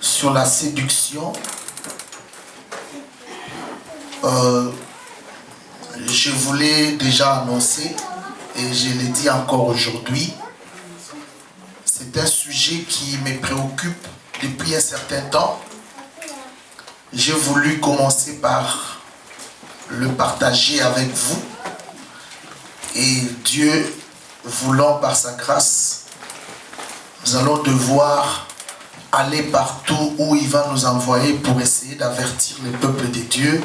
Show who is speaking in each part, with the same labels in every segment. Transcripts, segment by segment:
Speaker 1: sur la séduction. Je vous l'ai déjà annoncé et je l'ai dit encore aujourd'hui. C'est un sujet qui me préoccupe depuis un certain temps. J'ai voulu commencer par le partager avec vous. Et Dieu voulant par sa grâce, nous allons devoir aller partout où il va nous envoyer pour essayer d'avertir le peuple de Dieu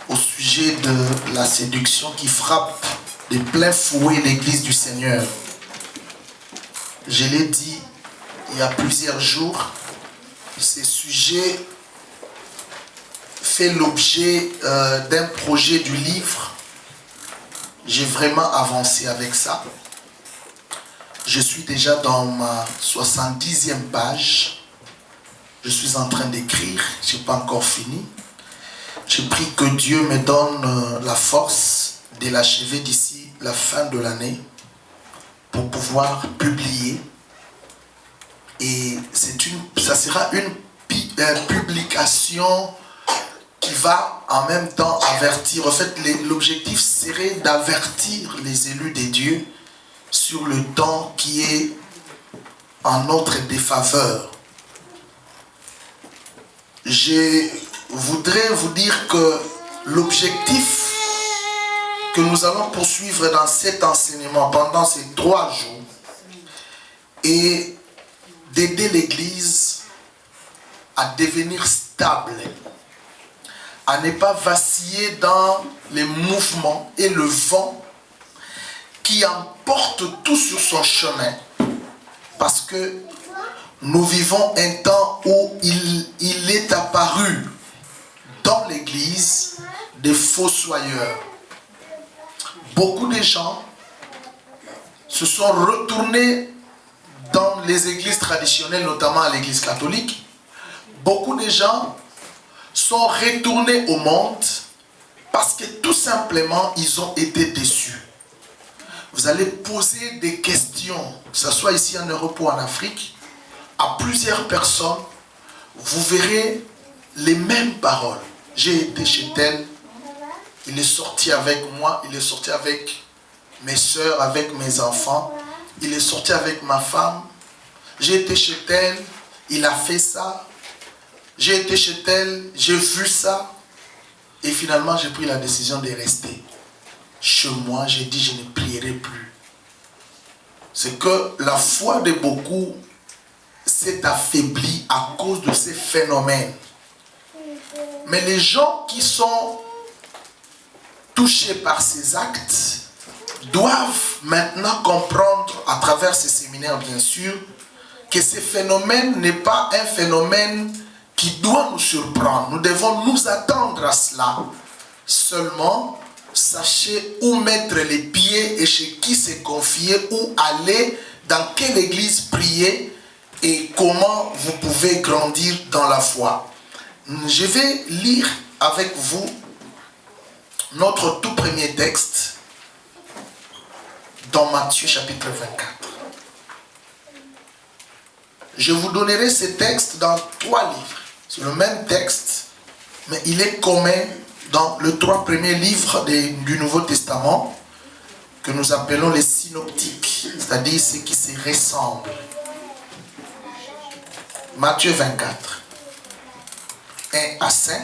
Speaker 1: au sujet de la séduction qui frappe de plein fouet l'église du Seigneur. Je l'ai dit il y a plusieurs jours, ce sujet fait l'objet d'un projet du livre. J'ai vraiment avancé avec ça. Je suis déjà dans ma 70e page. Je suis en train d'écrire. Je n'ai pas encore fini. J'ai pris que Dieu me donne la force de l'achever d'ici la fin de l'année pour pouvoir publier. Et ça sera une publication qui va en même temps avertir. En fait, l'objectif serait d'avertir les élus des dieux sur le temps qui est en notre défaveur. Je voudrais vous dire que l'objectif que nous allons poursuivre dans cet enseignement pendant ces 3 jours est d'aider l'Église à devenir stable, à ne pas vaciller dans les mouvements et le vent qui emporte tout sur son chemin. Parce que nous vivons un temps où il est apparu dans l'Église des fossoyeurs. Beaucoup de gens se sont retournés dans les églises traditionnelles, notamment à l'Église catholique. Beaucoup de gens sont retournés au monde parce que tout simplement ils ont été déçus. Vous allez poser des questions, que ce soit ici en Europe ou en Afrique, à plusieurs personnes, vous verrez les mêmes paroles. J'ai été chez tel, il est sorti avec moi, il est sorti avec mes soeurs, avec mes enfants, il est sorti avec ma femme. J'ai été chez tel, il a fait ça. J'ai été chez tel, j'ai vu ça. Et finalement, j'ai pris la décision de rester. Chez moi, j'ai dit, je ne prierai plus. C'est que la foi de beaucoup s'est affaiblie à cause de ces phénomènes. Mais les gens qui sont touchés par ces actes doivent maintenant comprendre, à travers ces séminaires bien sûr, que ce phénomène n'est pas un phénomène qui doit nous surprendre. Nous devons nous attendre à cela. Seulement, sachez où mettre les pieds et chez qui se confier, où aller, dans quelle église prier et comment vous pouvez grandir dans la foi. Je vais lire avec vous notre tout premier texte dans Matthieu chapitre 24. Je vous donnerai ce texte dans 3 livres. C'est le même texte, mais il est commun dans les 3 premiers livres du Nouveau Testament que nous appelons les synoptiques, c'est-à-dire ceux qui se ressemblent. Matthieu 24, 1 à 5.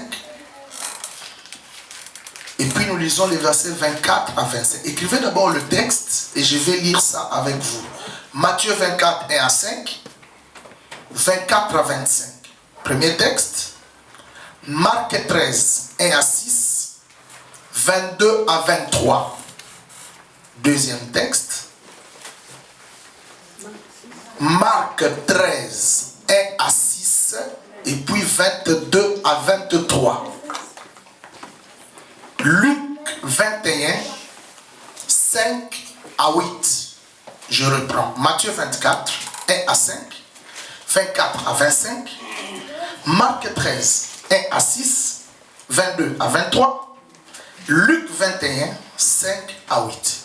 Speaker 1: Et puis nous lisons les versets 24 à 25. Écrivez d'abord le texte et je vais lire ça avec vous. Matthieu 24, 1 à 5, 24 à 25. Premier texte. Marc 13, 1 à 6, 22 à 23. Deuxième texte. Marc 13, 1 à 6, et puis 22 à 23. Luc 21, 5 à 8. Je reprends. Matthieu 24, 1 à 5, 24 à 25. Marc 13, 1 à 6, 22 à 23. Luc 21, 5 à 8.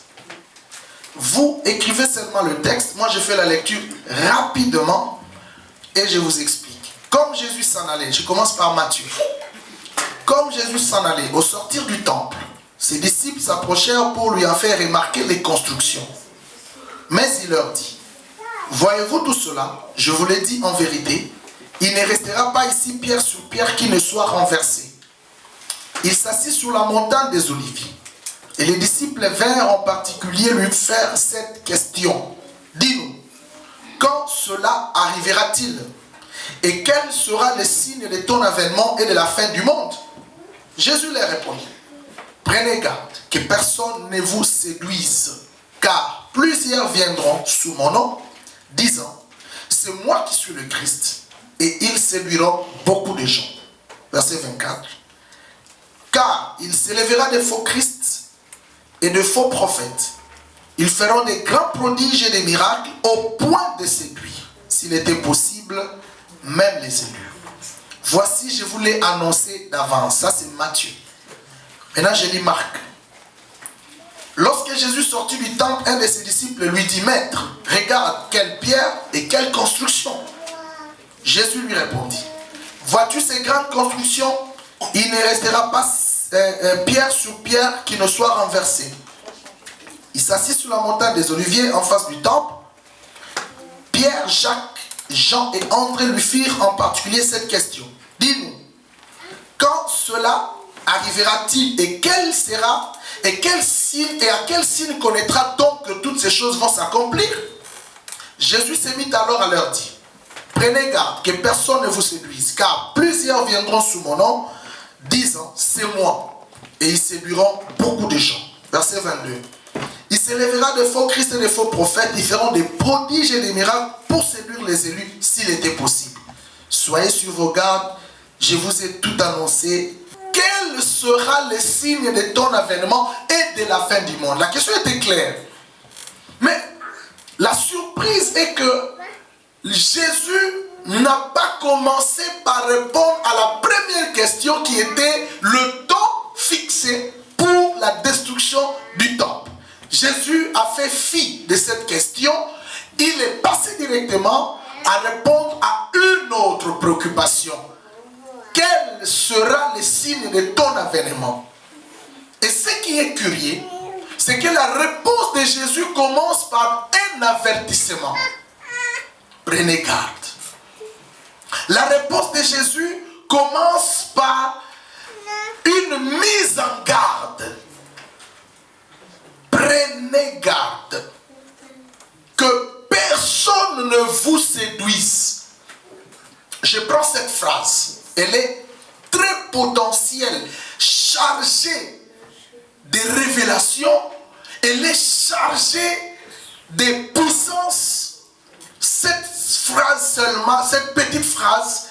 Speaker 1: Vous écrivez seulement le texte. Moi, je fais la lecture rapidement et je vous explique. Comme Jésus s'en allait, je commence par Matthieu. Comme Jésus s'en allait, au sortir du temple, ses disciples s'approchèrent pour lui en faire remarquer les constructions. Mais il leur dit, voyez-vous tout cela? Je vous l'ai dit en vérité, il ne restera pas ici pierre sur pierre qui ne soit renversée. Il s'assit sur la montagne des Oliviers. Et les disciples vinrent en particulier lui faire cette question. Dis-nous, quand cela arrivera-t-il? Et quel sera le signe de ton avènement et de la fin du monde? Jésus leur répondit, prenez garde que personne ne vous séduise, car plusieurs viendront sous mon nom, disant, c'est moi qui suis le Christ, et ils séduiront beaucoup de gens. Verset 24. Car il s'élèvera des faux Christ et de faux prophètes. Ils feront des grands prodiges et des miracles au point de séduire, s'il était possible, même les élus. Voici, je vous l'ai annoncé d'avance. Ça, c'est Matthieu. Maintenant, je lis Marc. Lorsque Jésus sortit du temple, un de ses disciples lui dit, Maître, regarde quelle pierre et quelle construction. Jésus lui répondit, vois-tu ces grandes constructions? Il ne restera pas pierre sur pierre qui ne soit renversée. Il s'assit sur la montagne des Oliviers en face du temple. Pierre, Jacques, Jean et André lui firent en particulier cette question. Dis-nous, quand cela arrivera-t-il et quel sera et quel signe et à quel signe connaîtra-t-on que toutes ces choses vont s'accomplir? Jésus se mit alors à leur dire, prenez garde que personne ne vous séduise, car plusieurs viendront sous mon nom, disant, c'est moi, et ils séduiront beaucoup de gens. Verset 22. Il s'élèvera de faux Christ et de faux prophètes, ils feront des prodiges et des miracles pour séduire les élus, s'il était possible. Soyez sur vos gardes, je vous ai tout annoncé. Quel sera le signe de ton avènement et de la fin du monde? La question était claire. Mais la surprise est que Jésus n'a pas commencé par répondre à la première question qui était le temps fixé pour la destruction du temple. Jésus a fait fi de cette question. Il est passé directement à répondre à une autre préoccupation. Quel sera le signe de ton avènement? Et ce qui est curieux, c'est que la réponse de Jésus commence par un avertissement. Prenez garde. La réponse de Jésus commence par une mise en garde. Prenez garde que personne ne vous séduise. Je prends cette phrase. Elle est très potentielle, chargée de révélations. Elle est chargée de puissance. Cette phrase seulement, cette petite phrase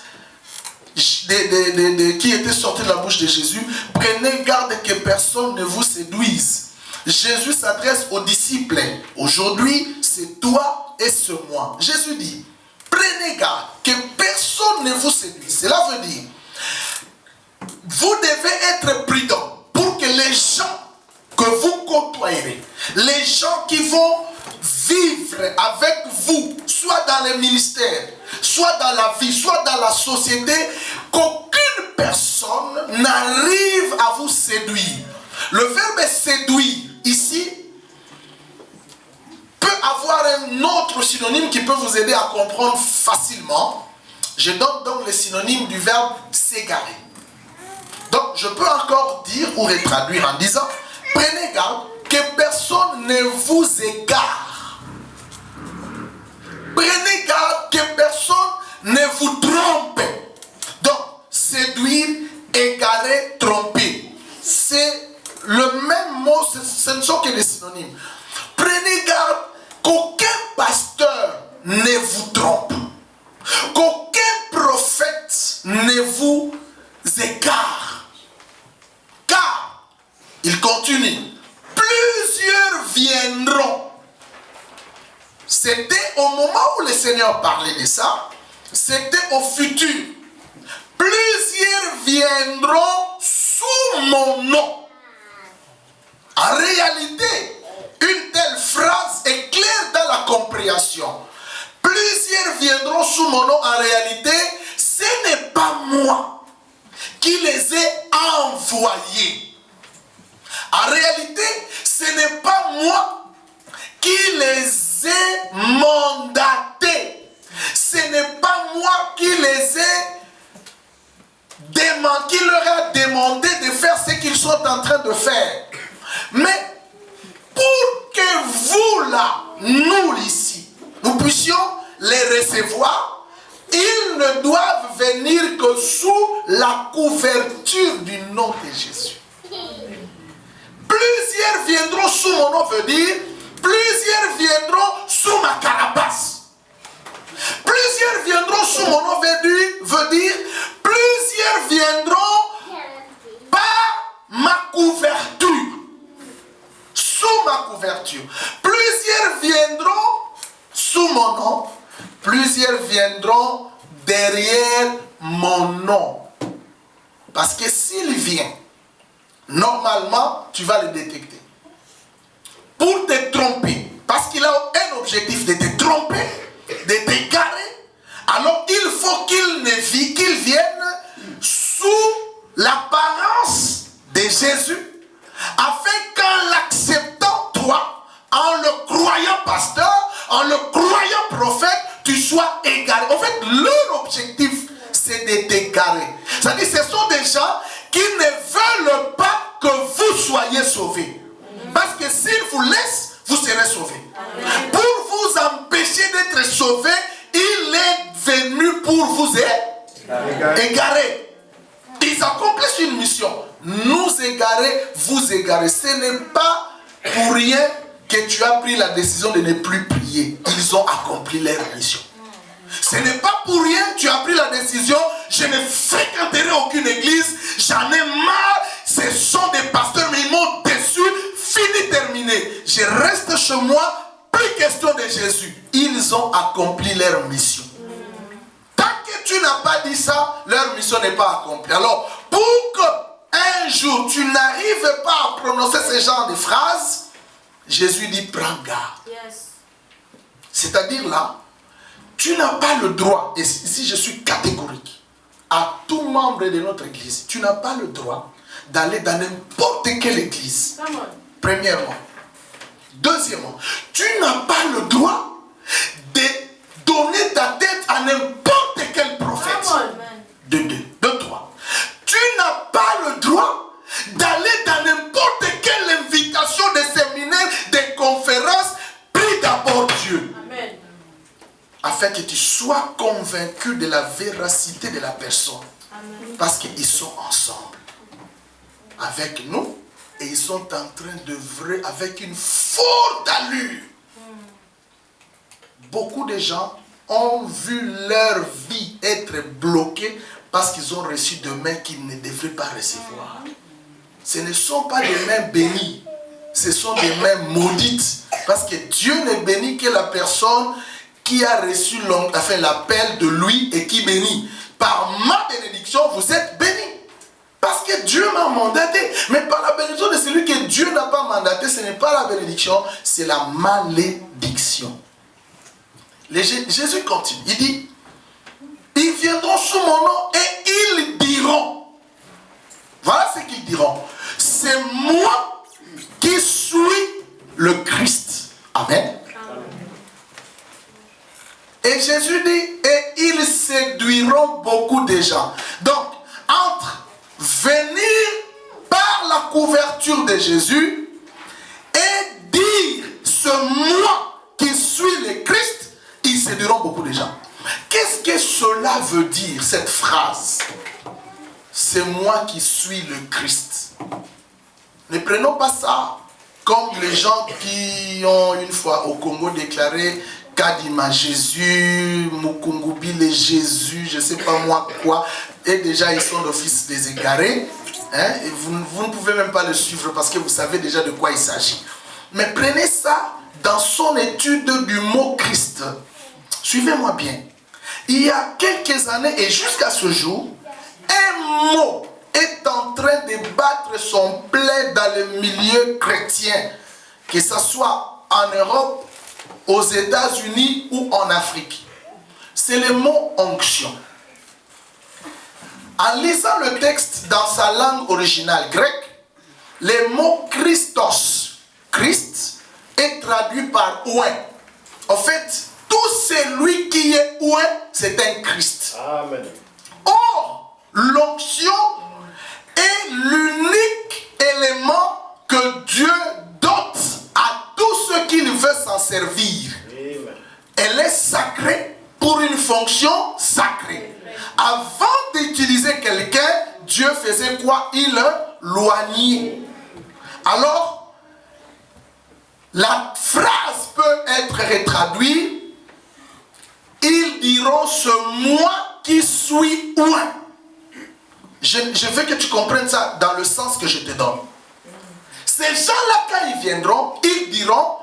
Speaker 1: qui était sortie de la bouche de Jésus, prenez garde que personne ne vous séduise. Jésus s'adresse aux disciples. Aujourd'hui, c'est toi et c'est moi. Jésus dit, prenez garde que personne ne vous séduise. Cela veut dire, vous devez être prudent pour que les gens que vous côtoyerez, les gens qui vont vivre avec vous, soit dans les ministères, soit dans la vie, soit dans la société, qu'aucune personne n'arrive à vous séduire. Le verbe séduire ici peut avoir un autre synonyme qui peut vous aider à comprendre facilement. Je donne donc le synonyme du verbe s'égarer. Donc je peux encore dire ou retraduire en disant, prenez garde que personne ne vous égare. Prenez garde que personne ne vous trompe. Donc séduire, égarer, tromper, c'est le même mot, ce ne sont que des synonymes. Prenez garde qu'aucun pasteur ne vous trompe, qu'aucun prophète ne vous égare. Car, il continue, plusieurs viendront. C'était au moment où le Seigneur parlait de ça, c'était au futur. Plusieurs viendront sous mon nom. En réalité, une telle phrase est claire dans la compréhension. Plusieurs viendront sous mon nom. En réalité, ce soyez. En réalité, ce n'est pas moi qui les ai mandatés. Ce n'est pas moi qui les ai demandé, qui leur a demandé de faire ce qu'ils sont en train de faire. Mais pour que vous là, nous ici, nous puissions les recevoir, ils ne doivent venir que sous la couverture du nom de Jésus. Plusieurs viendront sous mon nom, veut dire, plusieurs viendront sous ma carapace. Plusieurs viendront sous mon nom, veut dire, plusieurs viendront par ma couverture. Sous ma couverture. Plusieurs viendront sous mon nom. Plusieurs viendront derrière mon nom. Parce que s'il vient, normalement, tu vas le détecter. Pour te tromper, parce qu'il a un objectif de te tromper, de t'égarer, alors il faut qu'il vienne sous l'apparence de Jésus, afin qu'en l'acceptant, toi, en le croyant pasteur, en le croyant prophète, tu sois égaré. En fait, leur objectif, c'est de t'égarer. C'est-à-dire, ce sont des gens qui ne veulent pas que vous soyez sauvés. Parce que s'ils vous laissent, vous serez sauvés. Pour vous empêcher d'être sauvés, il est venu pour vous égarer. Ils accomplissent une mission. Nous égarer, vous égarer. Ce n'est pas pour rien que tu as pris la décision de ne plus prier. Ils ont accompli leur mission. Ce n'est pas pour rien que tu as pris la décision, je ne fréquenterai aucune église, j'en ai marre, ce sont des pasteurs, mais ils m'ont déçu, fini, terminé. Je reste chez moi, plus question de Jésus. Ils ont accompli leur mission. Tant que tu n'as pas dit ça, leur mission n'est pas accomplie. Alors, pour qu'un jour tu n'arrives pas à prononcer ce genre de phrases, Jésus dit prends garde. Yes. C'est-à-dire là, tu n'as pas le droit, et ici je suis catégorique, à tout membre de notre église, tu n'as pas le droit d'aller dans n'importe quelle église. Premièrement. Deuxièmement, tu n'as pas le droit de donner ta tête à n'importe quel prophète. De trois. Tu n'as pas le droit d'aller dans n'importe quelle invitation de séminaire, de conférence. Prie d'abord Dieu. Amen. Afin que tu sois convaincu de la véracité de la personne. Amen. Parce qu'ils sont ensemble avec nous et ils sont en train d'œuvrer avec une forte allure. Beaucoup de gens ont vu leur vie être bloquée parce qu'ils ont reçu des mains qu'ils ne devraient pas recevoir. Ce ne sont pas des mains bénies, ce sont des mains maudites. Parce que Dieu ne bénit que la personne qui a reçu l'appel de lui et qui bénit. Par ma bénédiction, vous êtes bénis. Parce que Dieu m'a mandaté. Mais par la bénédiction de celui que Dieu n'a pas mandaté, ce n'est pas la bénédiction, c'est la malédiction. Jésus continue. Il dit, ils viendront sous mon nom et ils diront. Voilà ce qu'ils diront. C'est moi qui suis le Christ. Amen. Et Jésus dit, et ils séduiront beaucoup de gens. Donc, entre venir par la couverture de Jésus et dire, c'est moi qui suis le Christ, ils séduiront beaucoup de gens. Qu'est-ce que cela veut dire, cette phrase? C'est moi qui suis le Christ. Ne prenons pas ça comme les gens qui ont une fois au Congo déclaré Kadima Jésus, Mukungubi le Jésus, je ne sais pas moi quoi, et déjà ils sont d'office des égarés. Hein, et vous ne pouvez même pas le suivre parce que vous savez déjà de quoi il s'agit. Mais prenez ça dans son étude du mot Christ. Suivez-moi bien. Il y a quelques années et jusqu'à ce jour, un mot est en train de battre son plein dans le milieu chrétien, que ce soit en Europe, aux États-Unis ou en Afrique. C'est le mot onction. En lisant le texte dans sa langue originale grecque, le mot Christos, Christ, est traduit par ouin. En fait, tout celui qui est ouin, c'est un Christ.
Speaker 2: Amen.
Speaker 1: Or, l'onction est l'unique élément que Dieu dote à tous ceux qui veulent s'en servir.
Speaker 2: Amen.
Speaker 1: Elle est sacrée pour une fonction sacrée. Avant d'utiliser quelqu'un, Dieu faisait quoi? Il le loignait. Alors, la phrase peut être retraduite. Ils diront, ce moi qui suis ouin. Je veux que tu comprennes ça dans le sens que je te donne. Ces gens-là, quand ils viendront, ils diront,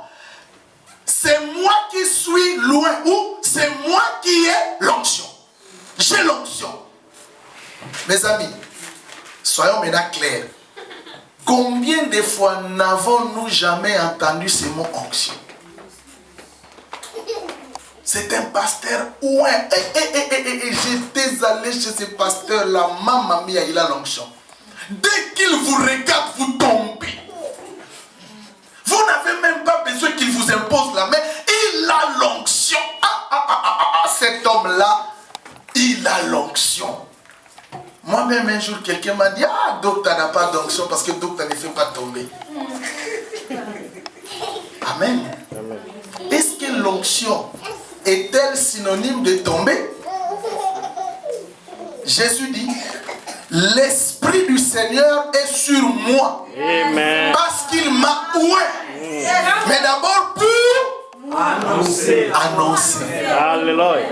Speaker 1: c'est moi qui suis loin, ou c'est moi qui ai l'onction. J'ai l'onction. Mes amis, soyons maintenant clairs. Combien de fois n'avons-nous jamais entendu ce mot onction? C'est un pasteur ouin. J'étais allé chez ce pasteur-là, maman mia, il a l'onction. Dès qu'il vous regarde, vous tombez. Vous n'avez même pas besoin qu'il vous impose la main. Il a l'onction. Cet homme-là, il a l'onction. Moi-même, un jour, quelqu'un m'a dit, docteur n'a pas d'onction parce que docteur ne fait pas tomber. Amen.
Speaker 2: Amen.
Speaker 1: Est-ce que l'onction est-elle synonyme de tomber? Jésus dit, l'Esprit du Seigneur est sur moi.
Speaker 2: Amen.
Speaker 1: Parce qu'il m'a oué. Mais d'abord pour
Speaker 2: annoncer. Alléluia.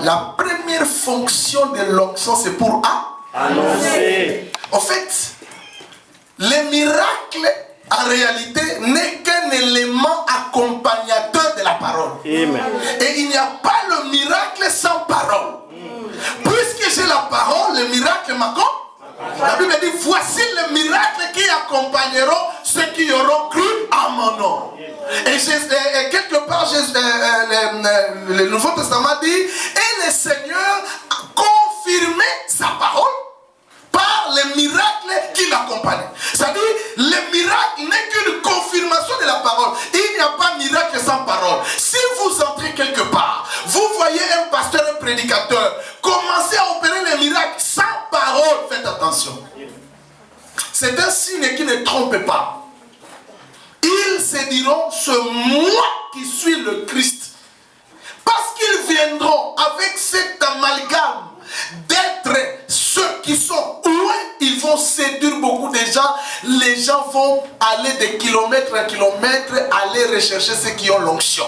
Speaker 1: La première fonction de l'onction, c'est pour
Speaker 2: annoncer.
Speaker 1: En fait, le miracle, en réalité, n'est qu'un élément accompagnateur de la parole.
Speaker 2: Amen.
Speaker 1: Et il n'y a pas le miracle sans parole. Puisque j'ai la parole, le miracle m'accompagne. La Bible dit, voici le miracle qui accompagneront ceux qui auront cru à mon nom. Et quelque part, le Nouveau Testament dit, et le Seigneur a confirmé sa parole par les miracles qui l'accompagnent. C'est-à-dire, le miracle n'est qu'une confirmation de la parole. Il n'y a pas de miracle sans parole. Si vous entrez quelque part, vous voyez un pasteur, un prédicateur, commencer à opérer les miracles sans parole, faites attention. C'est un signe qui ne trompe pas. Ils se diront, ce moi qui suis le Christ. Parce qu'ils viendront avec cet amalgame d'être ceux qui sont loin, ils vont séduire beaucoup de gens. Les gens vont aller de kilomètres à kilomètres, aller rechercher ceux qui ont l'onction.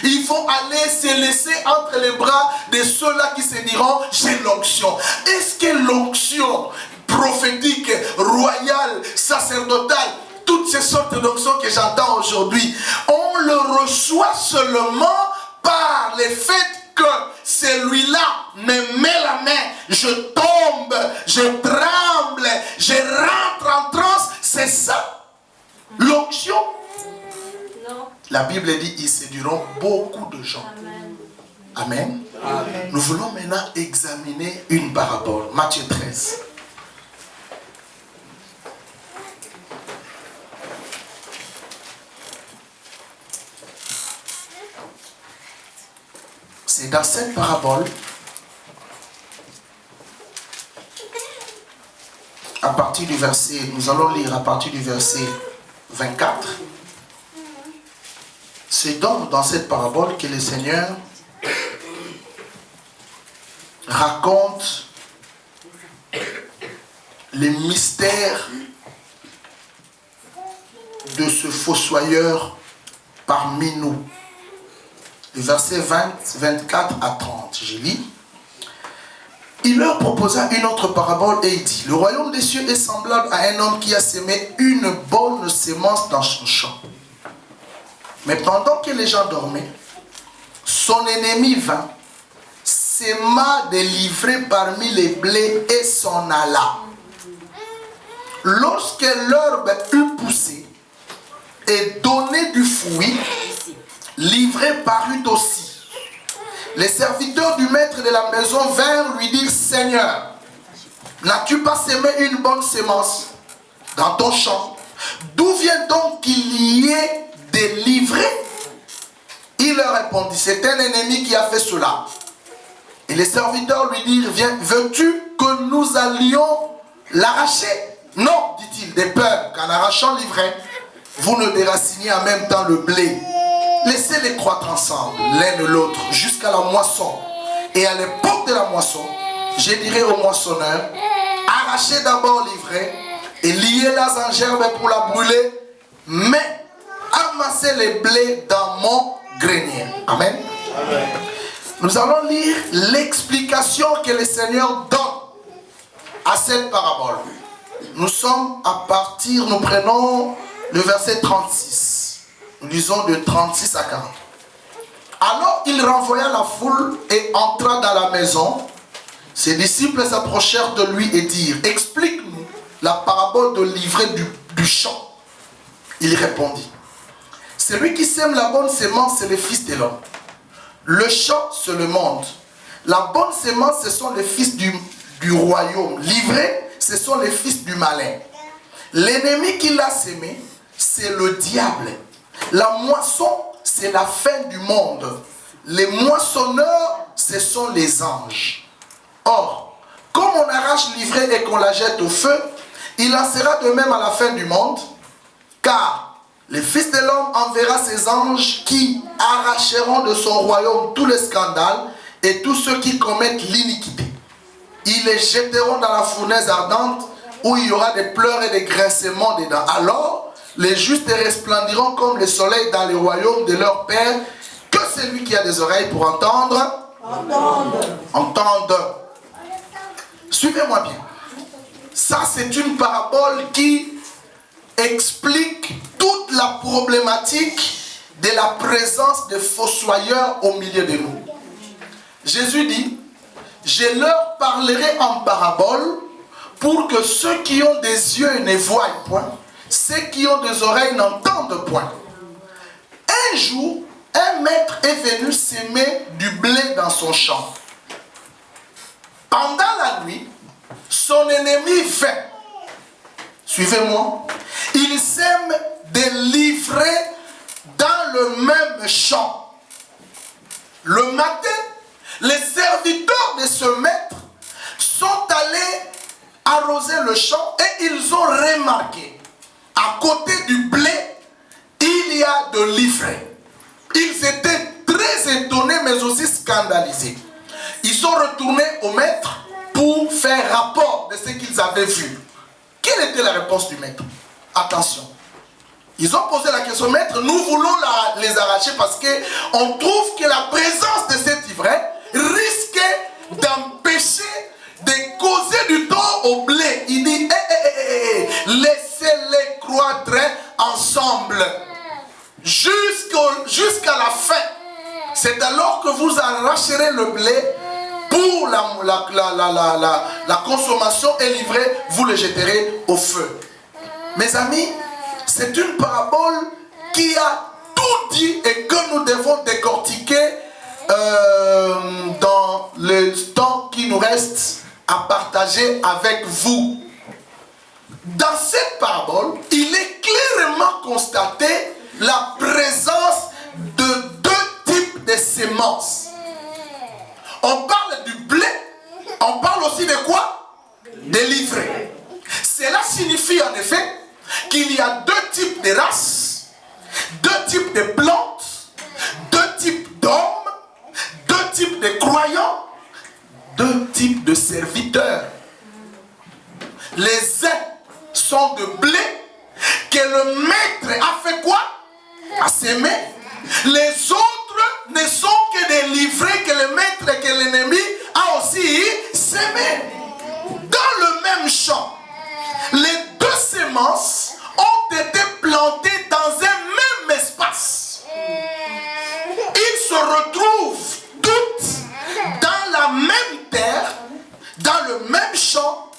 Speaker 1: Ils vont aller se laisser entre les bras de ceux-là qui se diront, j'ai l'onction. Est-ce que l'onction prophétique, royale, sacerdotale, toutes ces sortes d'onctions que j'entends aujourd'hui, on le reçoit seulement par le fait que celui-là me met la main, je tombe, je tremble, je rentre en transe. C'est ça l'onction. La Bible dit, ils séduiront beaucoup de gens. Amen. Amen. Nous voulons maintenant examiner une parabole. Matthieu 13. C'est dans cette parabole, à partir du verset, nous allons lire à partir du verset 24. C'est donc dans cette parabole que le Seigneur raconte les mystères de ce fossoyeur parmi nous. Le verset 20, 24 à 30, je lis. Il leur proposa une autre parabole et il dit, le royaume des cieux est semblable à un homme qui a semé une bonne sémence dans son champ. Mais pendant que les gens dormaient, son ennemi vint, sema des livrées parmi les blés et s'en alla. Lorsque l'herbe eut poussé et donné du fruit, livré parut aussi. Les serviteurs du maître de la maison vinrent lui dire, Seigneur, N'as-tu pas sémé une bonne sémence dans ton champ? D'où vient donc qu'il y ait des livrées? Il leur répondit, c'est un ennemi qui a fait cela. Et les serviteurs lui dirent, veux-tu que nous allions l'arracher? Non, dit-il, de peur qu'en arrachant l'ivraie, vous ne déraciniez en même temps le blé. Laissez-les croître ensemble, l'un de l'autre, jusqu'à la moisson. Et à l'époque de la moisson, je dirai au moissonneur, arrachez d'abord l'ivraie et liez-la en gerbe pour la brûler, mais amassez les blés dans mon grenier. Amen.
Speaker 2: Amen.
Speaker 1: Nous allons lire l'explication que le Seigneur donne à cette parabole. Nous prenons le verset 36. Nous lisons de 36 à 40. Alors il renvoya la foule et entra dans la maison. Ses disciples s'approchèrent de lui et dirent, explique-nous la parabole de l'ivraie du champ. Il répondit, celui qui sème la bonne sémence, c'est le Fils de l'homme. Le champ, c'est le monde. La bonne sémence, ce sont les fils du royaume. L'ivraie, ce sont les fils du malin. L'ennemi qui l'a sémé, c'est le diable. La moisson, c'est la fin du monde. Les moissonneurs, ce sont les anges. Or, comme on arrache l'ivraie et qu'on la jette au feu, il en sera de même à la fin du monde, car le Fils de l'homme enverra ses anges qui arracheront de son royaume tous les scandales et tous ceux qui commettent l'iniquité. Ils les jetteront dans la fournaise ardente où il y aura des pleurs et des grincements dedans. Alors, les justes resplendiront comme le soleil dans le royaume de leur Père. Que celui qui a des oreilles pour entendre, entende. Suivez-moi bien. Ça, c'est une parabole qui explique toute la problématique de la présence des fossoyeurs au milieu de nous. Jésus dit, je leur parlerai en parabole pour que ceux qui ont des yeux ne voient point, ceux qui ont des oreilles n'entendent point. Un jour, un maître est venu s'aimer du blé dans son champ. Pendant la nuit, son ennemi vint. Suivez-moi. Il sème des livrées dans le même champ. Le matin, les serviteurs de ce maître sont allés arroser le champ et ils ont remarqué, à côté du blé, il y a de l'ivraie. Ils étaient très étonnés mais aussi scandalisés. Ils sont retournés au maître pour faire rapport de ce qu'ils avaient vu. Quelle était la réponse du maître? Attention. Ils ont posé la question, maître, nous voulons les arracher parce qu'on trouve que la présence de cet ivraie risque d'empêcher de causer du tort au blé. Il dit, laissez-les croître ensemble jusqu'à la fin. C'est alors que vous arracherez le blé pour la consommation et l'ivraie, vous le jetterez au feu. Mes amis, c'est une parabole qui a tout dit et que nous devons décortiquer dans le temps qui nous reste à partager avec vous. Dans cette parabole, il est clairement constaté la présence de deux types de semences. On parle du blé, on parle aussi de quoi? De l'ivraie. Cela signifie en effet qu'il y a deux types de races, deux types de plantes, deux types d'hommes, deux types de croyants, deux types de serviteurs. Les uns sont de blé que le maître a fait quoi? A sémé. Les autres ne sont que des livrées que le maître et que l'ennemi a aussi sémé. Dans le même champ, les deux semences ont été plantées dans un même espace. Ils se retrouvent toutes dans la même terre, dans le même champ.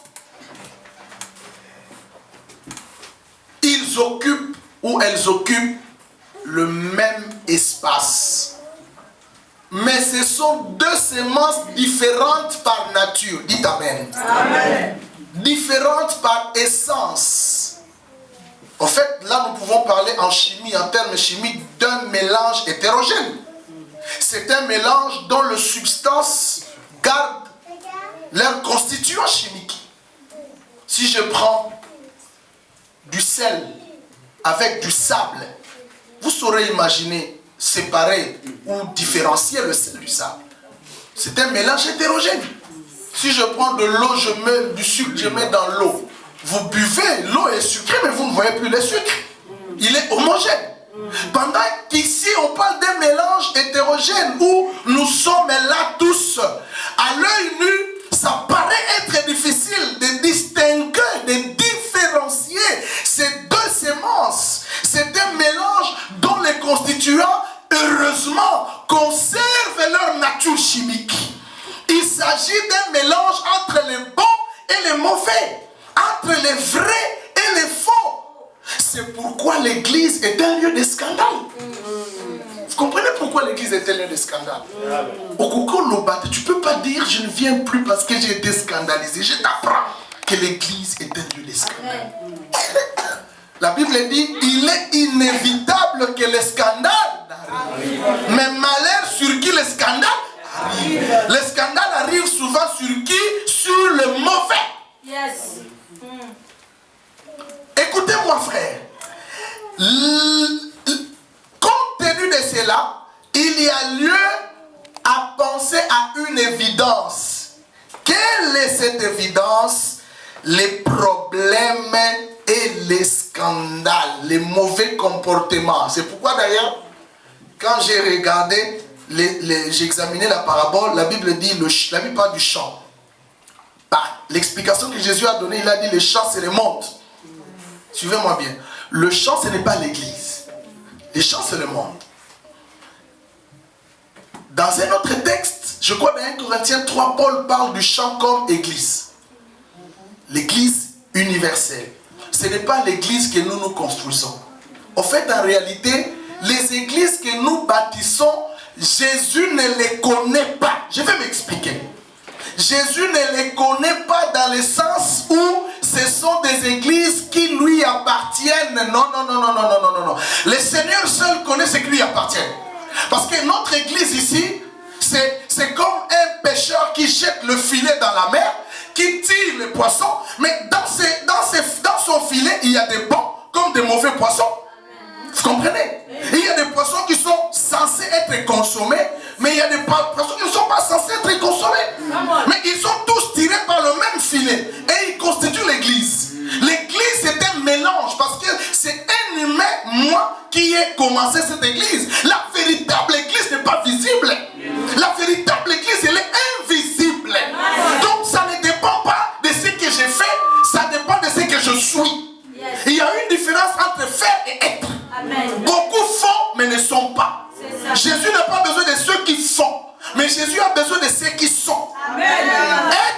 Speaker 1: Ils occupent ou elles occupent le même espace. Mais ce sont deux semences différentes par nature. Dites Amen.
Speaker 3: Amen.
Speaker 1: différentes par essence. En fait, là, nous pouvons parler en chimie, en termes chimiques, d'un mélange hétérogène. C'est un mélange dont les substances gardent leur constituant chimique. Si je prends du sel avec du sable, vous saurez imaginer, séparer ou différencier le sel du sable. C'est un mélange hétérogène. Si je prends de l'eau, je mets du sucre, je mets dans l'eau. Vous buvez, l'eau est sucrée, mais vous ne voyez plus le sucre. Il est homogène. Pendant qu'ici, on parle d'un mélange hétérogène où nous sommes là tous. À l'œil nu, ça paraît être difficile de distinguer, de différencier ces deux semences. C'est un mélange dont les constituants, heureusement, conservent leur nature chimique. Il s'agit d'un mélange entre les bons et les mauvais, entre les vrais et les faux. C'est pourquoi l'église est un lieu de scandale. Vous comprenez pourquoi l'église est un lieu de scandale? Au Koko tu ne peux pas dire je ne viens plus parce que j'ai été scandalisé. Je t'apprends que l'église est un lieu de scandale. La Bible dit il est inévitable que le scandale arrive. Mais malheur sur qui le scandale arrive. Le scandale arrive souvent sur qui? Sur le mauvais. Yes. Écoutez-moi, frère. Compte tenu de cela, il y a lieu à penser à une évidence. Quelle est cette évidence? Les problèmes et les scandales, les mauvais comportements. C'est pourquoi d'ailleurs, quand j'ai regardé, j'ai examiné la parabole, la Bible dit, la Bible parle du champ. L'explication que Jésus a donnée, il a dit le champ c'est le monde. Suivez-moi bien. Le champ ce n'est pas l'église. Le champ c'est le monde. Dans un autre texte, je crois dans 1 Corinthiens 3, Paul parle du champ comme église. L'église universelle. Ce n'est pas l'église que nous construisons. En fait, en réalité, les églises que nous bâtissons, Jésus ne les connaît pas. Je vais m'expliquer. Jésus ne les connaît pas dans le sens où ce sont des églises qui lui appartiennent. Non. Le Seigneur seul connaît ce qui lui appartient. Parce que notre église ici, c'est comme un pêcheur qui jette le filet dans la mer, qui tire les poissons, mais dans son filet, il y a des bons comme des mauvais poissons. Vous comprenez? Il y a des poissons qui sont censés être consommés, mais il y a des poissons qui ne sont pas censés être consommés. Mais ils sont tous tirés par le même filet et ils constituent l'église. L'église c'est un mélange parce que c'est un humain, moi, qui ai commencé cette église. La véritable église n'est pas visible. La véritable église, elle est invisible. Donc ça ne dépend pas de ce que j'ai fait, ça dépend de ce que je suis. Il y a une différence entre faire et être. Amen. Beaucoup font mais ne sont pas. Jésus n'a pas besoin de ceux qui font, mais Jésus a besoin de ceux qui sont. Amen.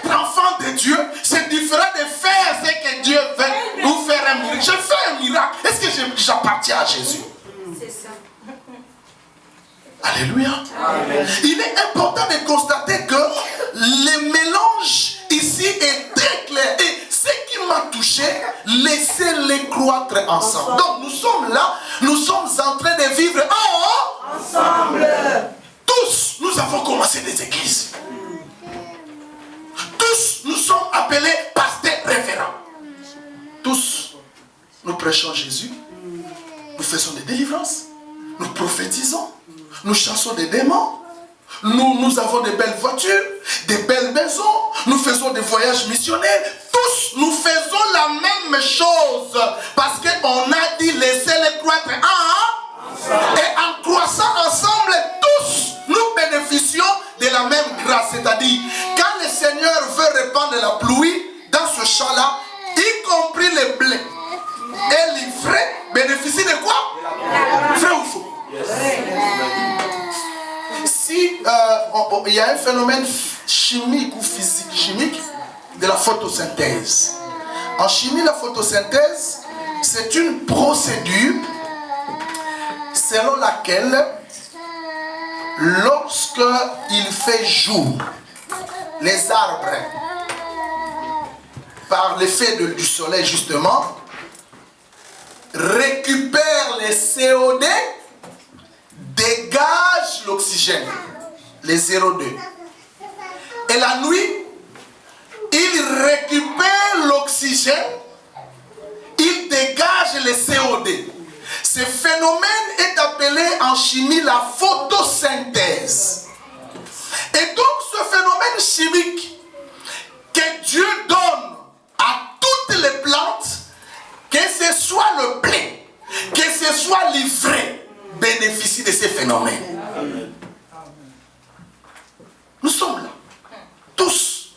Speaker 1: Être enfant de Dieu, c'est différent de faire ce que Dieu veut ou faire un miracle. Je fais un miracle. Est-ce que j'appartiens à Jésus? C'est ça. Alléluia. Amen. Il est important de constater que le mélange ici est très clair. Et ce qui m'a touché, laissez-les croître ensemble. Donc nous sommes là, nous sommes en train de vivre ensemble. Tous, nous avons commencé des églises. Tous, nous sommes appelés pasteurs référents. Tous, nous prêchons Jésus. Nous faisons des délivrances. Nous prophétisons. Nous chassons des démons. Nous avons de belles voitures, des belles maisons. Nous faisons des voyages missionnaires. Tous, nous faisons la même chose. Parce qu'on a dit laissez-les croître ensemble. Et en croissant ensemble, tous, nous bénéficions de la même grâce. C'est-à-dire, quand le Seigneur veut répandre la pluie dans ce champ-là, y compris les blés et l'ivraie, bénéficient de quoi? Vrai ou faux? Si il y a un phénomène chimique ou physique, chimique de la photosynthèse. En chimie, la photosynthèse, c'est une procédure selon laquelle, lorsque il fait jour, les arbres par l'effet du soleil justement, récupère les CO2, dégage l'oxygène, les CO2. Et la nuit, il récupère l'oxygène, il dégage les CO2. Ce phénomène est appelé en chimie la photosynthèse. Et donc ce phénomène chimique que Dieu donne à toutes les plantes, que ce soit le blé, que ce soit l'ivraie, bénéficie de ces phénomènes. Nous sommes là, tous,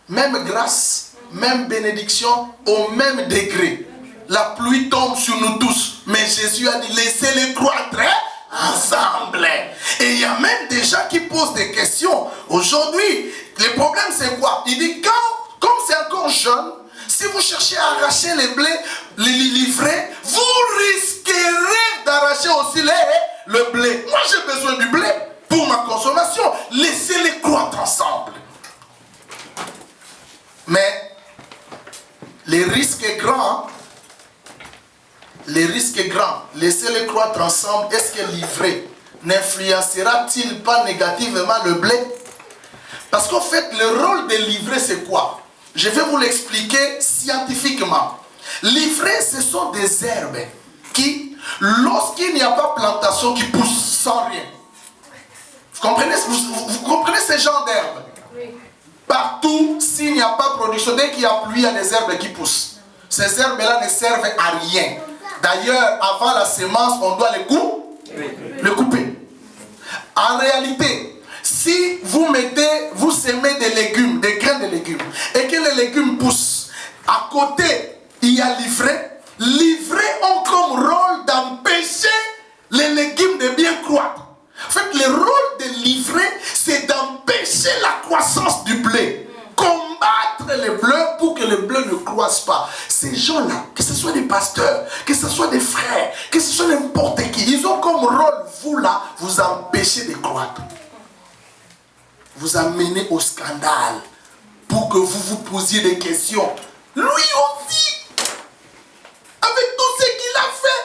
Speaker 1: même grâce, même bénédiction, au même degré. La pluie tombe sur nous tous, mais Jésus a dit laissez-les croître ensemble. Et il y a même des gens qui posent des questions. Aujourd'hui, le problème c'est quoi? Il dit comme c'est encore jeune, si vous cherchez à arracher les blés, les livrer, vous risquerez d'arracher aussi le blé. Moi j'ai besoin du blé pour ma consommation. Laissez-les croître ensemble. Mais le risque est grand. Le risque est grand. Laissez-les croître ensemble. Est-ce que l'ivraie n'influencera-t-il pas négativement le blé? Parce qu'en fait, le rôle de l'ivraie, c'est quoi? Je vais vous l'expliquer scientifiquement. L'ivraie, ce sont des herbes qui, lorsqu'il n'y a pas plantation, qui poussent sans rien. Vous comprenez, vous comprenez ce genre d'herbes? Oui. Partout, s'il n'y a pas production, dès qu'il y a pluie, il y a des herbes qui poussent. Ces herbes-là ne servent à rien. D'ailleurs, avant la semence, on doit le couper. En réalité, si vous semez des légumes, des grains de légumes, et que les légumes poussent, à côté, il y a l'ivraie. L'ivraie ont comme rôle d'empêcher les légumes de bien croître. En fait, le rôle de l'ivraie, c'est d'empêcher la croissance du blé. Combattre les bleus pour que les bleus ne croissent pas. Ces gens-là, que ce soit des pasteurs, que ce soit des frères, que ce soit n'importe qui, ils ont comme rôle, vous là, vous empêcher de croître. Vous amener au scandale pour que vous vous posiez des questions. Lui aussi, avec tout ce qu'il a fait,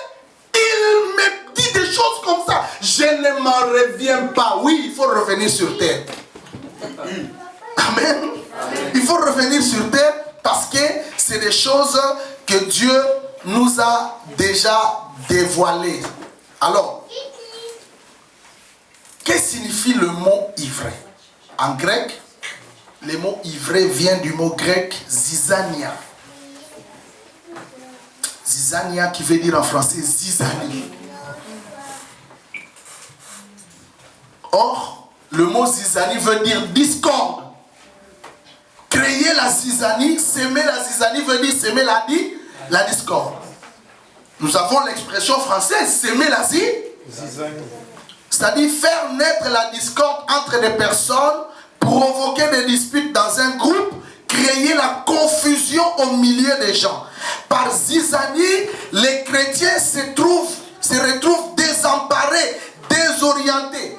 Speaker 1: il me dit des choses comme ça. Je ne m'en reviens pas. Oui, il faut revenir sur terre. Amen. Il faut revenir sur terre parce que c'est des choses que Dieu nous a déjà dévoilées. Alors, que signifie le mot ivraie? En grec, le mot ivraie vient du mot grec zizania. Zizania qui veut dire en français zizanie. Or, le mot zizanie veut dire discorde. Créer la zizanie, semer la zizanie veut dire semer la discorde. Nous avons l'expression française, semer la zizanie. C'est-à-dire faire naître la discorde entre des personnes, provoquer des disputes dans un groupe, créer la confusion au milieu des gens. Par zizanie, les chrétiens se retrouvent désemparés, désorientés.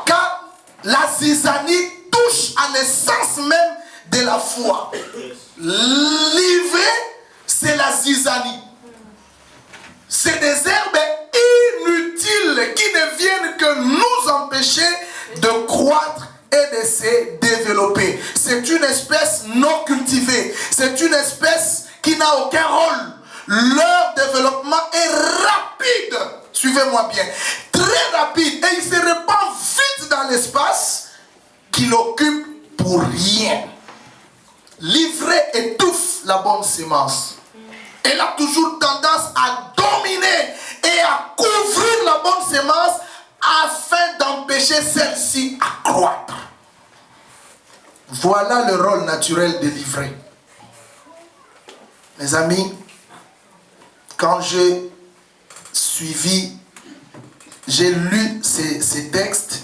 Speaker 1: Car la zizanie touche à l'essence même de la foi. L'ivraie, c'est la zizanie. C'est des herbes inutiles qui ne viennent que nous empêcher de croître et de se développer. C'est une espèce non cultivée. C'est une espèce qui n'a aucun rôle. Leur développement est rapide. Suivez-moi bien. Très rapide. Et il se répand vite dans l'espace qu'il occupe pour rien. L'ivraie étouffe la bonne semence. Elle a toujours tendance à dominer et à couvrir la bonne semence afin d'empêcher celle-ci à croître. Voilà le rôle naturel de l'ivraie. Mes amis, quand j'ai lu ces textes,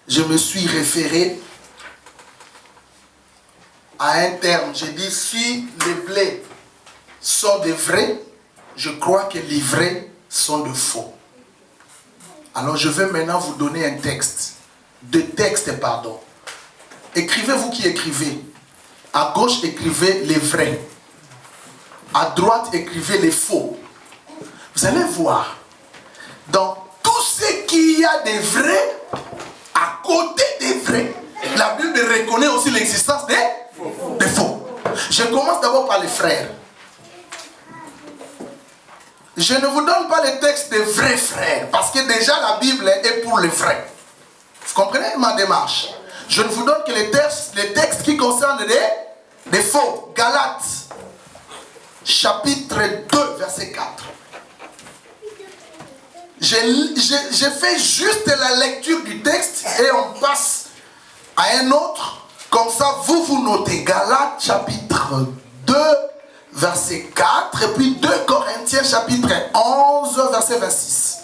Speaker 1: je me suis référé à un terme. J'ai dit, si les blés sont de vrais, je crois que les vrais sont de faux. Alors je vais maintenant vous donner un texte. Deux textes, pardon. Écrivez, vous qui écrivez. À gauche, écrivez les vrais. À droite, écrivez les faux. Vous allez voir, dans tout ce qu'il y a des vrais, à côté des vrais, la Bible reconnaît aussi l'existence des faux. Je commence d'abord par les frères. Je ne vous donne pas les textes des vrais frères, parce que déjà la Bible est pour les vrais. Vous comprenez ma démarche? Je ne vous donne que les textes qui concernent les faux. Galates, chapitre 2, verset 4. J'ai fait juste la lecture du texte et on passe à un autre. Comme ça, vous notez. Galates, chapitre 2, verset 4. Et puis 2 Corinthiens, chapitre 11, verset 26.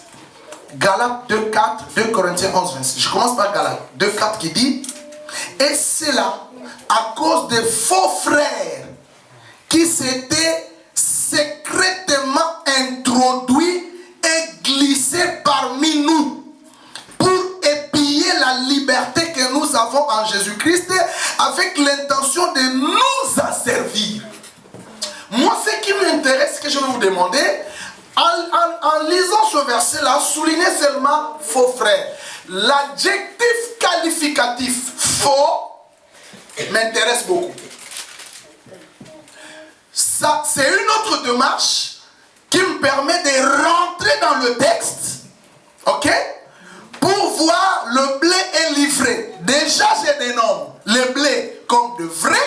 Speaker 1: Galates 2, 4, 2 Corinthiens 11, 26. Je commence par Galates 2, 4 qui dit: et c'est là, à cause des faux frères qui s'étaient secrètement introduits et glissés parmi nous pour épier la liberté que nous avons en Jésus-Christ avec l'intention de nous asservir. Moi, ce qui m'intéresse, que je vais vous demander, en lisant ce verset-là, soulignez seulement faux frères. L'adjectif qualificatif faux m'intéresse beaucoup. Ça, c'est une autre démarche qui me permet de rentrer dans le texte, ok, pour voir le blé est livré. Déjà, je dénomme le blé comme de vrai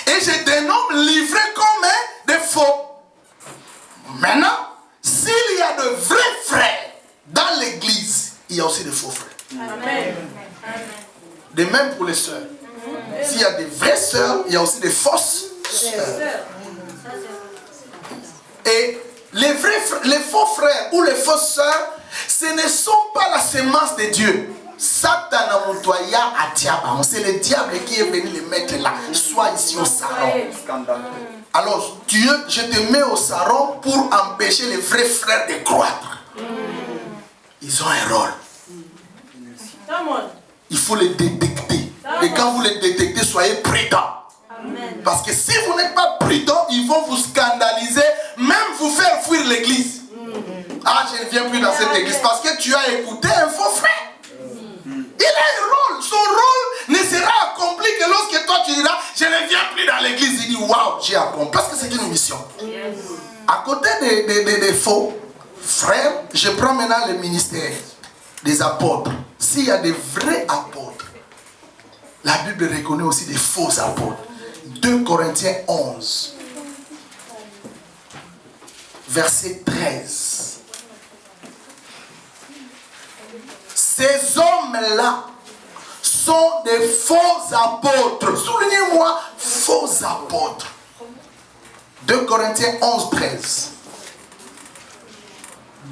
Speaker 1: et je dénomme livré comme de faux. Maintenant, s'il y a de vrais frères dans l'église, il y a aussi de faux frères. Amen. De même pour les sœurs. S'il y a des vraies sœurs, il y a aussi des fausses sœurs. Et les faux frères ou les fausses sœurs, ce ne sont pas la sémence de Dieu. Satan a montoya à Diaba. C'est le diable qui est venu les mettre là. Soit ici au salon. Alors Dieu, je te mets au salon pour empêcher les vrais frères de croître. Ils ont un rôle. Il faut les détecter. Et quand vous les détectez, soyez prudents. Parce que si vous n'êtes pas prudent, ils vont vous scandaliser, même vous faire fuir l'église. Ah, je ne viens plus dans cette église parce que tu as écouté un faux frère. Il a un rôle. Son rôle ne sera accompli que lorsque toi tu diras, je ne viens plus dans l'église. Il dit, waouh, j'ai accompli. Parce que c'est une mission. À côté des faux frères, je prends maintenant le ministère des apôtres. S'il y a des vrais apôtres, la Bible reconnaît aussi des faux apôtres. 2 Corinthiens 11, verset 13. Ces hommes-là sont des faux apôtres. Soulignez-moi, faux apôtres. 2 Corinthiens 11, 13.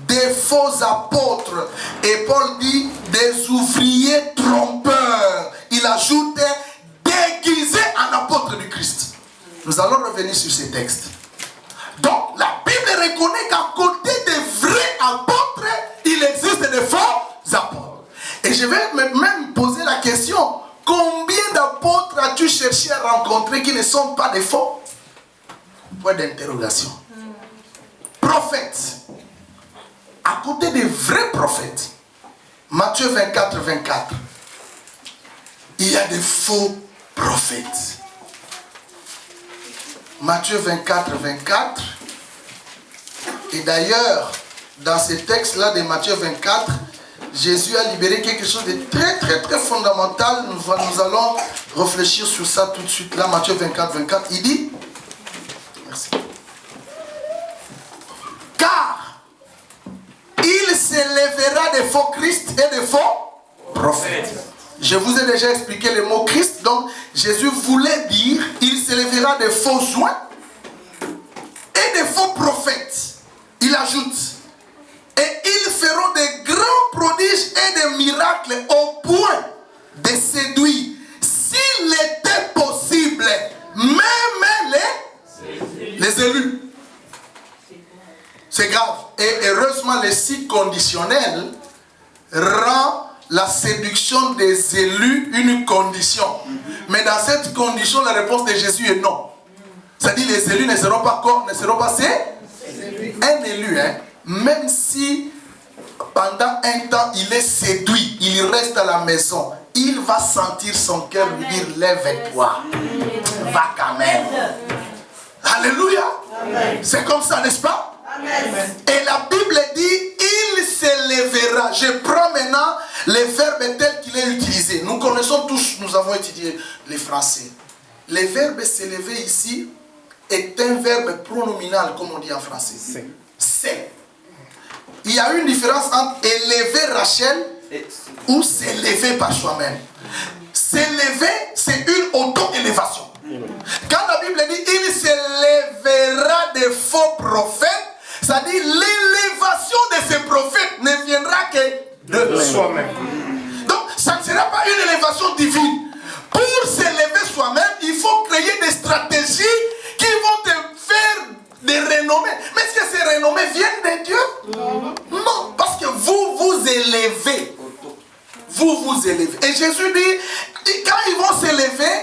Speaker 1: Des faux apôtres. Et Paul dit des ouvriers trompeurs. Il ajoute déguisés en apôtres du Christ. Nous allons revenir sur ces textes. Donc la Bible reconnaît qu'à côté des vrais apôtres, il existe des faux apôtres. Et je vais même poser la question, combien d'apôtres as-tu cherché à rencontrer qui ne sont pas des faux? Point d'interrogation. Prophètes. À côté des vrais prophètes, Matthieu 24, 24, il y a des faux prophètes. Matthieu 24, 24. Et d'ailleurs, dans ces textes-là de Matthieu 24, Jésus a libéré quelque chose de très, très, très fondamental. Nous allons réfléchir sur ça tout de suite. Là, Matthieu 24, 24, il dit, merci. Car il s'élèvera des faux Christ et des faux prophètes. Je vous ai déjà expliqué le mot Christ. Donc, Jésus voulait dire, il s'élèvera des faux soins et des faux prophètes. Il ajoute, et ils feront des grands prodiges et des miracles au point de séduire, s'il était possible, même les élus. C'est grave. Et heureusement, le site conditionnel rend la séduction des élus une condition. Mais dans cette condition, la réponse de Jésus est non. C'est-à-dire les élus ne seront pas un élu, hein, même si pendant un temps il est séduit, il reste à la maison, il va sentir son cœur lui dire lève-toi, va quand même. Alléluia. C'est comme ça, n'est-ce pas? Amen. Et la Bible dit il s'élèvera. Je prends maintenant les verbes tels qu'il est utilisé. Nous connaissons tous, nous avons étudié les français. Le verbe s'élever ici est un verbe pronominal, comme on dit en français. C'est. Il y a une différence entre élever Rachel ou s'élever par soi-même. S'élever, c'est une auto-élévation. Quand la Bible dit il s'élèvera des faux prophètes, ça dit l'élévation de ces prophètes ne viendra que de soi-même. Donc ça ne sera pas une élévation divine. Pour s'élever soi-même, il faut créer des stratégies qui vont te faire des renommées. Mais est-ce que ces renommées viennent de Dieu? Non, parce que vous vous élevez. Vous vous élevez. Et Jésus dit, quand ils vont s'élever,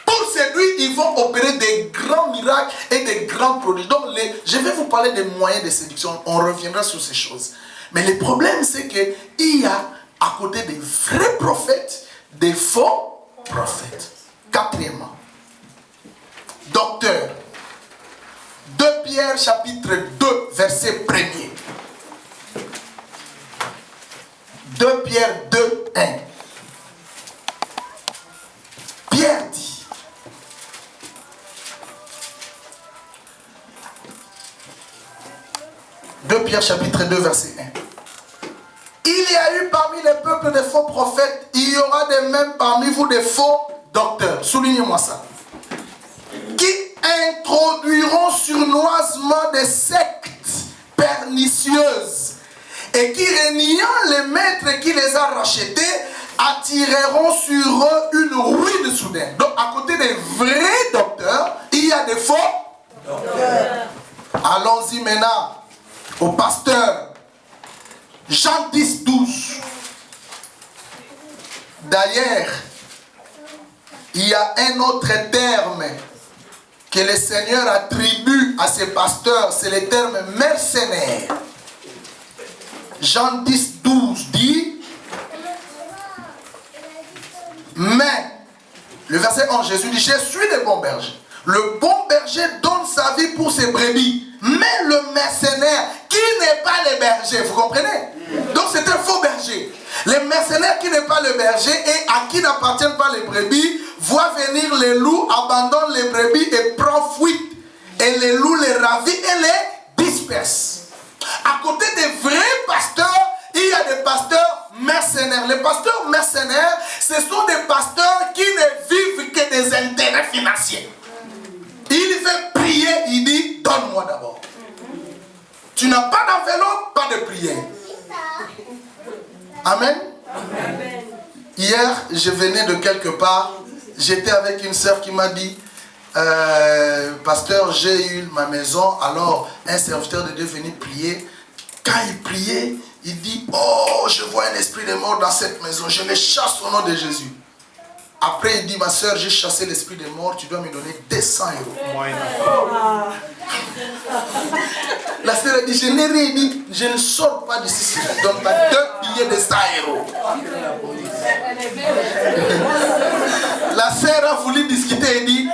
Speaker 1: pour séduire, ils vont opérer des grands miracles et des grands produits. Donc, je vais vous parler des moyens de séduction. On reviendra sur ces choses. Mais le problème, c'est qu'il y a à côté des vrais prophètes, des faux prophètes. Quatrièmement, docteur. 2 Pierre chapitre 2, verset 1er. 2 Pierre 2, 1. Pierre dit, Pierre chapitre 2 verset 1. Il y a eu parmi les peuples des faux prophètes, il y aura de même parmi vous des faux docteurs. Soulignez-moi ça. Qui introduiront surnoisement des sectes pernicieuses et qui, reniant les maîtres qui les a rachetés, attireront sur eux une ruine soudaine. Donc à côté des vrais docteurs, il y a des faux docteurs. Allons-y maintenant au pasteur. Jean 10, 12. D'ailleurs, il y a un autre terme que le Seigneur attribue à ses pasteurs, c'est le terme mercenaire. Jean 10, 12 dit, mais, le verset 11, Jésus dit, je suis le bon berger. Le bon berger donne sa vie pour ses brebis. Mais le mercenaire qui n'est pas le berger, vous comprenez? Donc c'est un faux berger. Le mercenaire qui n'est pas le berger et à qui n'appartiennent pas les brebis, voit venir les loups, abandonne les brebis et prend fuite. Et les loups les ravit et les dispersent. À côté des vrais pasteurs, il y a des pasteurs mercenaires. Les pasteurs mercenaires, ce sont des pasteurs qui ne vivent que des intérêts financiers. Il fait prier, il dit, donne-moi d'abord. Tu n'as pas d'enveloppe, pas de prière. Amen. Amen. Hier, je venais de quelque part, j'étais avec une sœur qui m'a dit, pasteur, j'ai eu ma maison, alors un serviteur de Dieu venait prier. Quand il priait, il dit, oh, je vois un esprit de mort dans cette maison, je le chasse au nom de Jésus. Après, il dit, ma soeur, j'ai chassé l'esprit des morts, tu dois me donner 200 €. La soeur a dit, je n'ai rien dit, je ne sors pas d'ici si je ne donne pas 2 billets de 100 €. La soeur a voulu discuter et dit,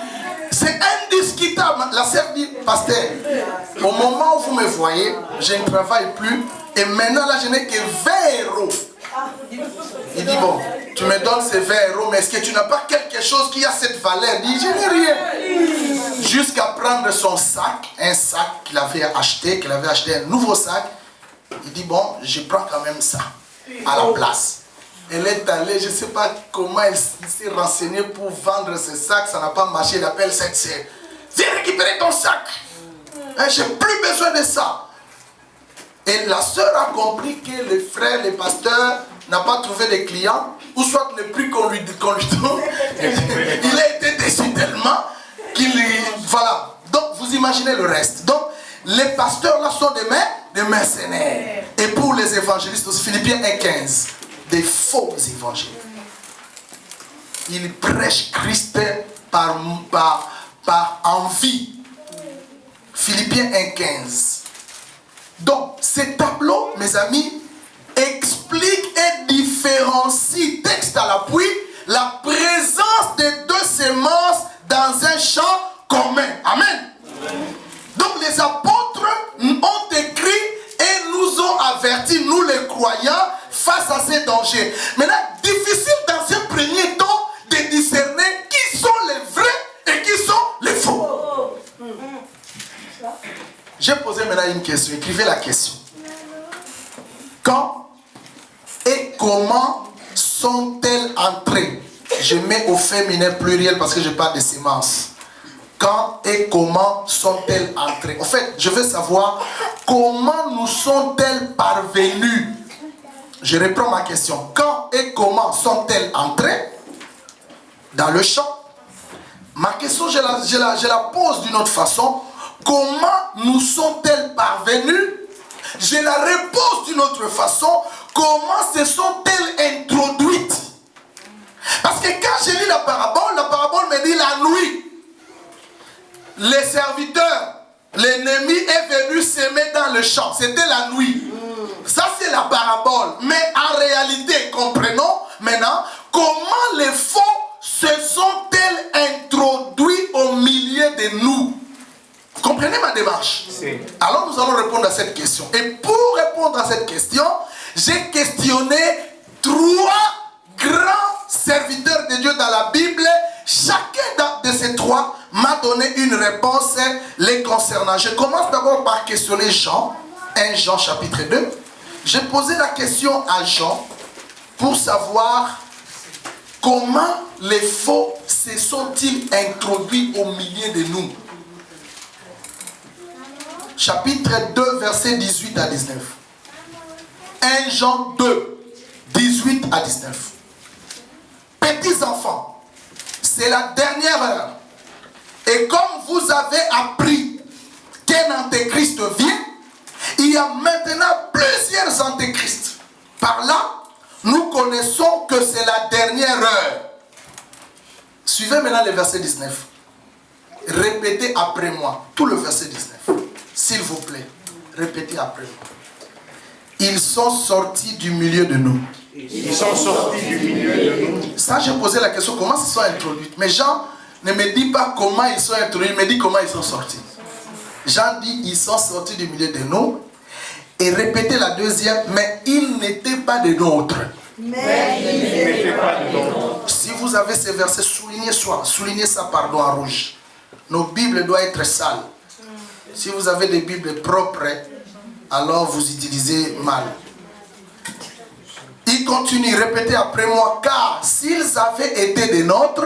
Speaker 1: c'est indiscutable. La soeur dit, pasteur, au moment où vous me voyez, je ne travaille plus, et maintenant là, je n'ai que 20 €. Il dit, bon, tu me donnes ces 20 €, mais est-ce que tu n'as pas quelque chose qui a cette valeur? Il dit, je n'ai rien. Jusqu'à prendre son sac, un sac qu'il avait acheté un nouveau sac. Il dit, bon, je prends quand même ça à la place. Elle est allée, je ne sais pas comment elle s'est renseignée pour vendre ce sac, ça n'a pas marché. Elle appelle cette sœur. Viens récupérer ton sac. J'ai plus besoin de ça. Et la sœur a compris que le frère, le pasteur, n'a pas trouvé de clients, ou soit le prix qu'on lui donne, il a été déçu tellement qu'il... Voilà. Donc, vous imaginez le reste. Donc, les pasteurs là sont des mercenaires. Et pour les évangélistes, Philippiens 1,15. des faux évangiles. Ils prêchent Christ par envie. Philippiens 1,15. Donc, ces tableaux, mes amis, expliquent et différencient, texte à l'appui, la présence des deux semences dans un champ commun. Amen. Donc, les apôtres ont écrit et nous ont avertis, nous les croyants, face à ces dangers. Maintenant, difficile dans ce premier temps de discerner qui sont les vrais et qui sont les faux. J'ai posé maintenant une question, écrivez la question. Quand et comment sont-elles entrées? Je mets au féminin pluriel parce que je parle de semences. Quand et comment sont-elles entrées? En fait, je veux savoir comment nous sont-elles parvenues. Je reprends ma question. Quand et comment sont-elles entrées dans le champ? Ma question, je la pose d'une autre façon. Comment nous sont-elles parvenues? Je la repose d'une autre façon. Comment se sont-elles introduites? Parce que quand je lis la parabole me dit la nuit. Les serviteurs, l'ennemi est venu s'aimer dans le champ. C'était la nuit. Ça, c'est la parabole. Mais en réalité, comprenons maintenant comment les faux se sont-elles introduits au milieu de nous. Vous comprenez ma démarche? Alors nous allons répondre à cette question. Et pour répondre à cette question, j'ai questionné 3 grands serviteurs de Dieu dans la Bible. Chacun de ces 3 m'a donné une réponse les concernant. Je commence d'abord par questionner Jean, 1 Jean chapitre 2. J'ai posé la question à Jean pour savoir comment les faux se sont-ils introduits au milieu de nous. Chapitre 2, versets 18 à 19. 1 Jean 2, 18 à 19. Petits enfants, c'est la dernière heure. Et comme vous avez appris qu'un antéchrist vient, il y a maintenant plusieurs antéchrists. Par là, nous connaissons que c'est la dernière heure. Suivez maintenant le verset 19. Répétez après moi. Tout le verset 19. S'il vous plaît, répétez après moi. Ils sont sortis du milieu de nous.
Speaker 2: Ils sont sortis du milieu de nous.
Speaker 1: Ça, j'ai posé la question, comment ils sont introduits? Mais Jean ne me dit pas comment ils sont introduits, il me dit comment ils sont sortis. Jean dit, ils sont sortis du milieu de nous. Et répétez la deuxième, mais ils n'étaient pas de nôtres. Si vous avez ces versets, soulignez ça en rouge. Nos Bibles doivent être sales. Si vous avez des Bibles propres, alors vous utilisez mal. Il continue, répétez après moi, car s'ils avaient été des nôtres,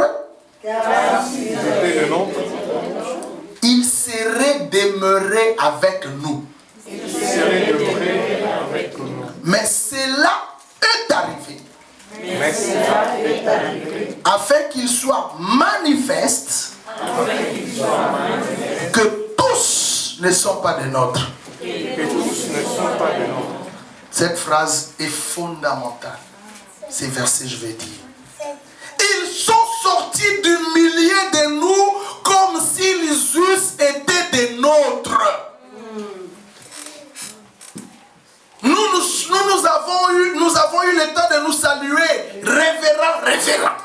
Speaker 1: ils seraient demeurés avec nous. Mais cela est arrivé. Afin qu'il soit manifeste que tous ne sont pas des nôtres. Cette phrase est fondamentale. Ces versets, je vais dire. Ils sont sortis du milieu de nous comme s'ils eussent été des nôtres. Nous avons eu le temps de nous saluer. Révérend.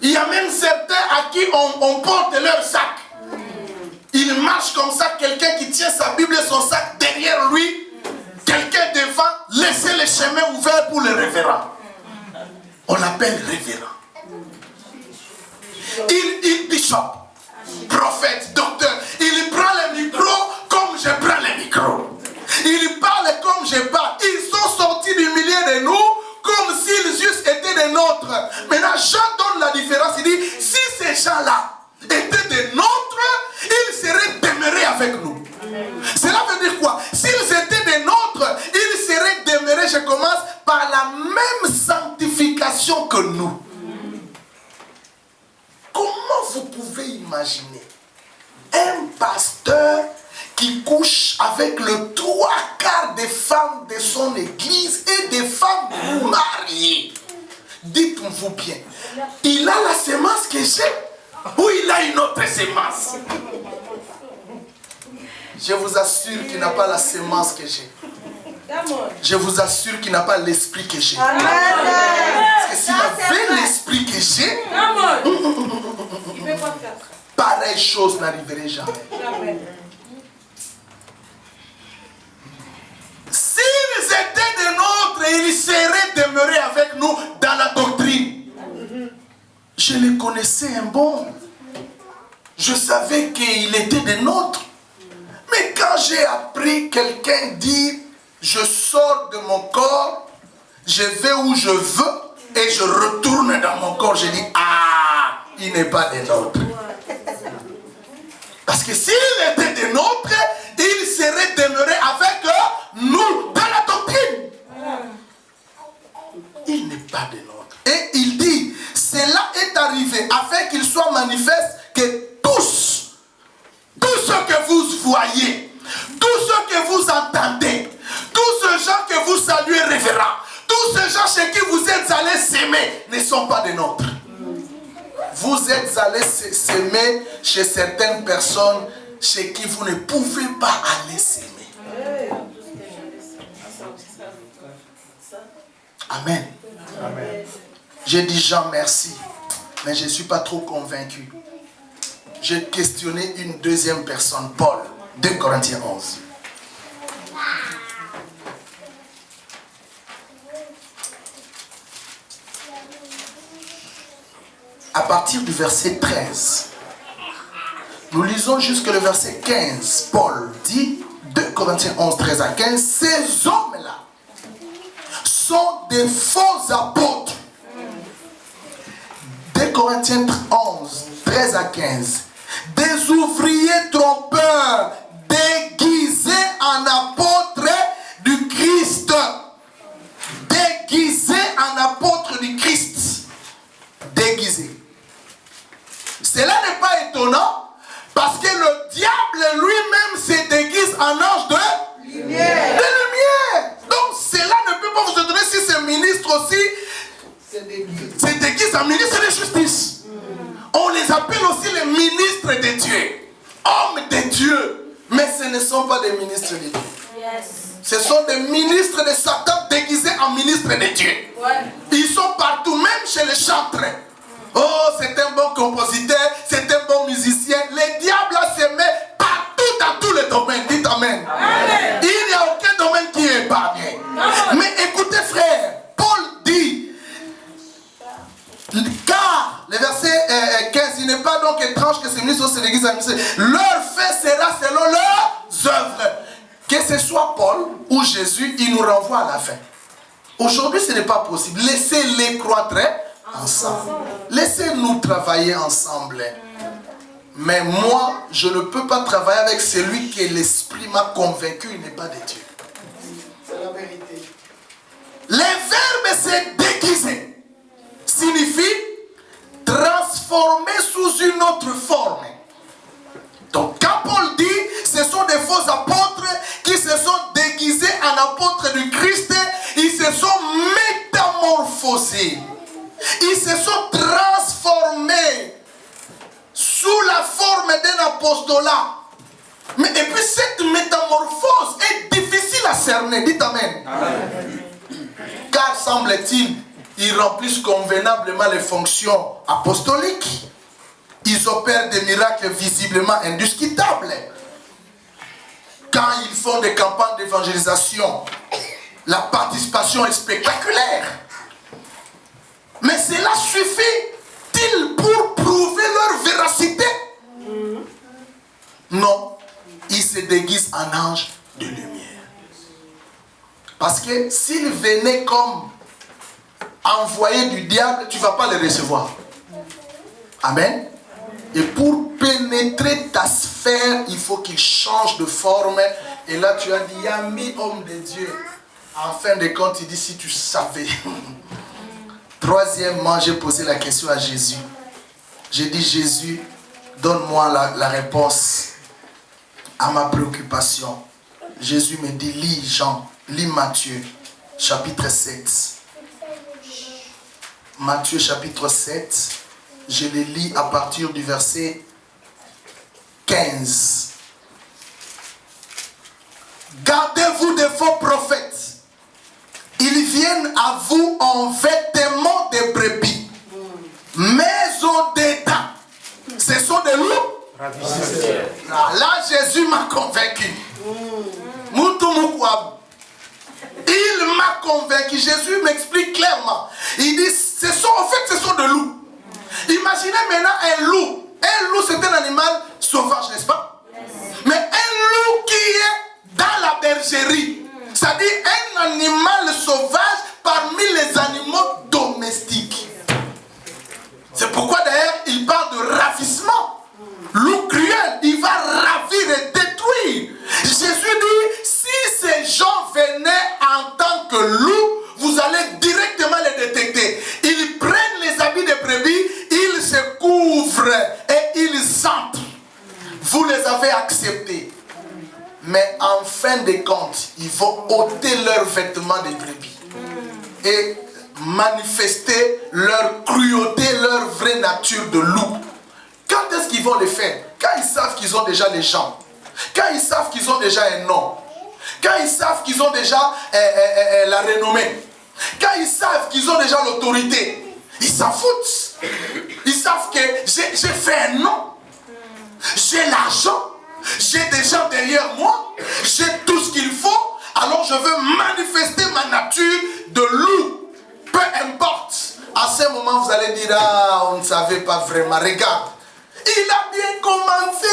Speaker 1: Il y a même certains à qui on porte leur sac. Ils marchent comme ça, quelqu'un qui tient sa Bible et son sac derrière lui. Quelqu'un devant, laissez le chemin ouvert pour le révérend. On l'appelle révérend. Il bishop, prophète, docteur. Il prend le micro comme je prends le micro. Il parle comme je parle. Ils sont sortis du milieu de nous comme s'ils eussent été des nôtres. Maintenant, Jean donne la différence. Il dit, si ces gens-là étaient des nôtres, ils seraient demeurés avec nous. Cela veut dire quoi? S'ils étaient des nôtres, ils seraient demeurés, je commence, par la même sanctification que nous. Comment vous pouvez imaginer un pasteur qui couche avec le 3/4 des femmes de son église et des femmes mariées. Dites-vous bien, il a la semence que j'ai ou il a une autre semence? Je vous assure qu'il n'a pas la semence que j'ai. Je vous assure qu'il n'a pas l'esprit que j'ai. Parce que s'il avait l'esprit que j'ai, pareille chose n'arriverait jamais. S'ils étaient des nôtres, ils seraient demeurés avec nous dans la doctrine. Je les connaissais un bon. Je savais qu'il était des nôtres. Mais quand j'ai appris quelqu'un dire, je sors de mon corps, je vais où je veux et je retourne dans mon corps, je dis, ah, il n'est pas des nôtres. Parce que s'il était des nôtres, il serait demeuré avec nous dans la doctrine. Il n'est pas des nôtres. Et il dit, cela est arrivé afin qu'il soit manifeste que tous ceux que vous voyez, tous ceux que vous entendez, tous ces gens que vous saluez révérends, tous ces gens chez qui vous êtes allés s'aimer ne sont pas des nôtres. Vous êtes allés s'aimer chez certaines personnes chez qui vous ne pouvez pas aller s'aimer. Amen. Amen. J'ai dit Jean merci, mais je ne suis pas trop convaincu. J'ai questionné une deuxième personne, Paul, 2 Corinthiens 11. À partir du verset 13, nous lisons jusque le verset 15. Paul dit, 2 Corinthiens 11, 13 à 15, ces hommes-là sont des faux apôtres. 2 Corinthiens 11, 13 à 15. Des ouvriers trompeurs déguisés en apôtres du Christ. Déguisés en apôtres du Christ. Déguisés. Cela n'est pas étonnant parce que le diable lui-même se déguise en ange de lumière. De lumière. Donc cela ne peut pas vous étonner si ce ministre aussi se déguise en ministre de justice. On les appelle aussi les ministres de Dieu. Hommes de Dieu. Mais ce ne sont pas des ministres de Dieu. Yes. Ce sont des ministres de Satan déguisés en ministres de Dieu. Ouais. Ils sont partout, même chez les chantres. Oh, c'est un bon compositeur, c'est un bon musicien. Le diable se met partout dans tous les domaines. Dites Amen. Amen. Il n'y a aucun domaine qui est épargné. Mais écoutez frère, Paul dit, car, le verset 15, il n'est pas donc étrange que ces ministres se déguisent en ministres. Leur fait sera selon leurs œuvres. Que ce soit Paul ou Jésus, il nous renvoie à la fin. Aujourd'hui, ce n'est pas possible. Laissez-les croître ensemble. Laissez-nous travailler ensemble. Mais moi, je ne peux pas travailler avec celui que l'esprit m'a convaincu, il n'est pas de Dieu. C'est la vérité. Les verbes se déguiser signifie transformer sous une autre forme. Donc quand Paul dit, ce sont des faux apôtres qui se sont déguisés en apôtres du Christ, ils se sont métamorphosés. Ils se sont transformés sous la forme d'un apostolat. Mais et puis cette métamorphose est difficile à cerner. Dites Amen. Amen. Car semble-t-il, ils remplissent convenablement les fonctions apostoliques. Ils opèrent des miracles visiblement indiscutables. Quand ils font des campagnes d'évangélisation, la participation est spectaculaire. Mais cela suffit-il pour prouver leur véracité? Non. Ils se déguisent en anges de lumière. Parce que s'ils venaient comme envoyés du diable, tu ne vas pas les recevoir. Amen. Et pour pénétrer ta sphère, il faut qu'ils changent de forme. Et là, tu as dit, Yami, homme de Dieu. En fin de compte, il dit, si tu savais. Troisièmement, j'ai posé la question à Jésus. J'ai dit, Jésus, donne-moi la réponse à ma préoccupation. Jésus me dit, lis Jean, lis Matthieu, chapitre 7. Matthieu chapitre 7, je les lis à partir du verset 15. Gardez-vous des faux prophètes. Ils viennent à vous en vêtements de brebis, mais au-dedans, ce sont des loups. Là, Jésus m'a convaincu. Il m'a convaincu. Jésus m'explique clairement. Il dit, ce sont des loups. Imaginez maintenant un loup. Un loup, c'est un animal sauvage, n'est-ce pas? Mais un loup qui est dans la bergerie, c'est-à-dire un animal sauvage parmi les animaux domestiques. C'est pourquoi d'ailleurs il parle de ravissement. Loup cruel, il va ravir et détruire. Jésus dit, si ces gens venaient en tant que loups, vous allez directement les détecter. Ils prennent les habits de brebis, ils se couvrent et ils entrent. Vous les avez acceptés. Mais en fin de compte, ils vont ôter leurs vêtements de brebis et manifester leur cruauté, leur vraie nature de loup. Quand est-ce qu'ils vont le faire? Quand ils savent qu'ils ont déjà les gens, quand ils savent qu'ils ont déjà un nom, quand ils savent qu'ils ont déjà la renommée, quand ils savent qu'ils ont déjà l'autorité, ils s'en foutent. Ils savent que j'ai fait un nom, j'ai l'argent, j'ai des gens derrière moi, j'ai tout ce qu'il faut, alors je veux manifester ma nature de loup. Peu importe. À ce moment, vous allez dire, ah, on ne savait pas vraiment. Regarde, il a bien commencé.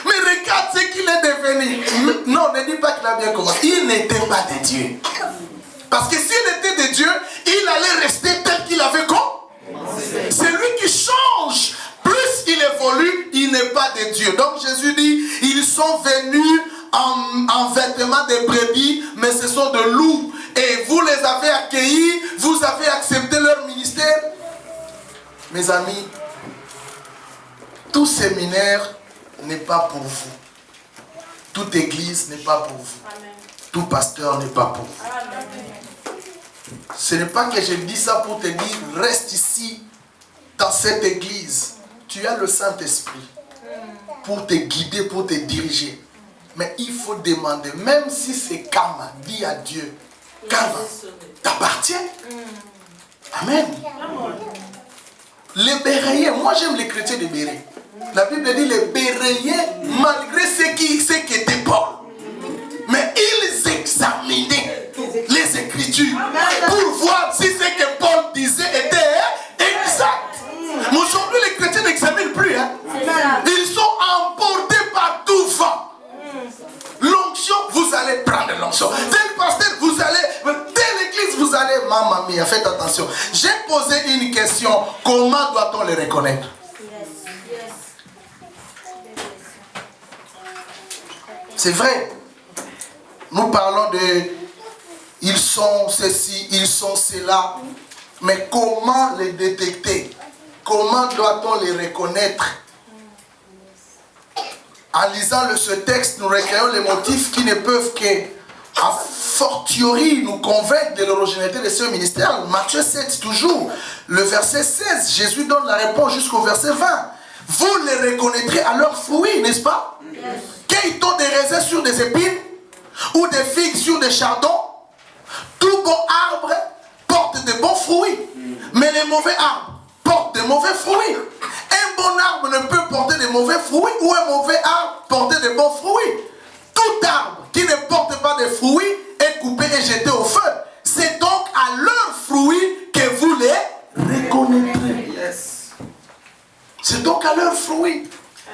Speaker 1: Mais regarde ce qu'il est devenu. Non, ne dis pas qu'il a bien commencé. Il n'était pas de Dieu. Parce que s'il était de Dieu, il allait rester tel qu'il avait commencé. C'est lui qui change. Plus il évolue, il n'est pas de Dieu. Donc Jésus dit, ils sont venus en vêtements de brebis, mais ce sont de loups. Et vous les avez accueillis, vous avez accepté leur ministère. Mes amis, tout séminaire n'est pas pour vous. Toute église n'est pas pour vous. Amen. Tout pasteur n'est pas pour vous. Amen. Ce n'est pas que je dis ça pour te dire, reste ici, dans cette église. Tu as le Saint-Esprit pour te guider, pour te diriger. Mais il faut demander, même si c'est Kama, dis à Dieu, Kama, t'appartient. Amen. Les Béréens, moi j'aime les chrétiens des Béréens. La Bible dit les Béréens, malgré ce qui était Paul, mais ils examinaient les Écritures pour voir si ce que Paul disait était exact. Mais aujourd'hui, les chrétiens n'examinent plus. Hein? Ils sont emportés par tout vent. L'onction, vous allez prendre l'onction. Tel pasteur, vous allez. Telle église, vous allez. Maman mia, faites attention. J'ai posé une question. Comment doit-on les reconnaître? C'est vrai. Nous parlons de. Ils sont ceci, ils sont cela. Mais comment les détecter? Comment doit-on les reconnaître? En lisant ce texte, nous recueillons les motifs qui ne peuvent que, a fortiori, nous convaincre de l'originalité de ce ministère. Matthieu 7, toujours, le verset 16, Jésus donne la réponse jusqu'au verset 20. Vous les reconnaîtrez à leurs fruits, n'est-ce pas? Qu'ils ont des raisins sur des épines ou des figues sur des chardons. Tout bon arbre porte de bons fruits, mais les mauvais arbres portent de mauvais fruits. Un bon arbre ne peut porter de mauvais fruits ou un mauvais arbre porter de bons fruits. Tout arbre qui ne porte pas de fruits est coupé et jeté au feu. C'est donc à leurs fruits que vous les reconnaîtrez. C'est donc à leurs fruits.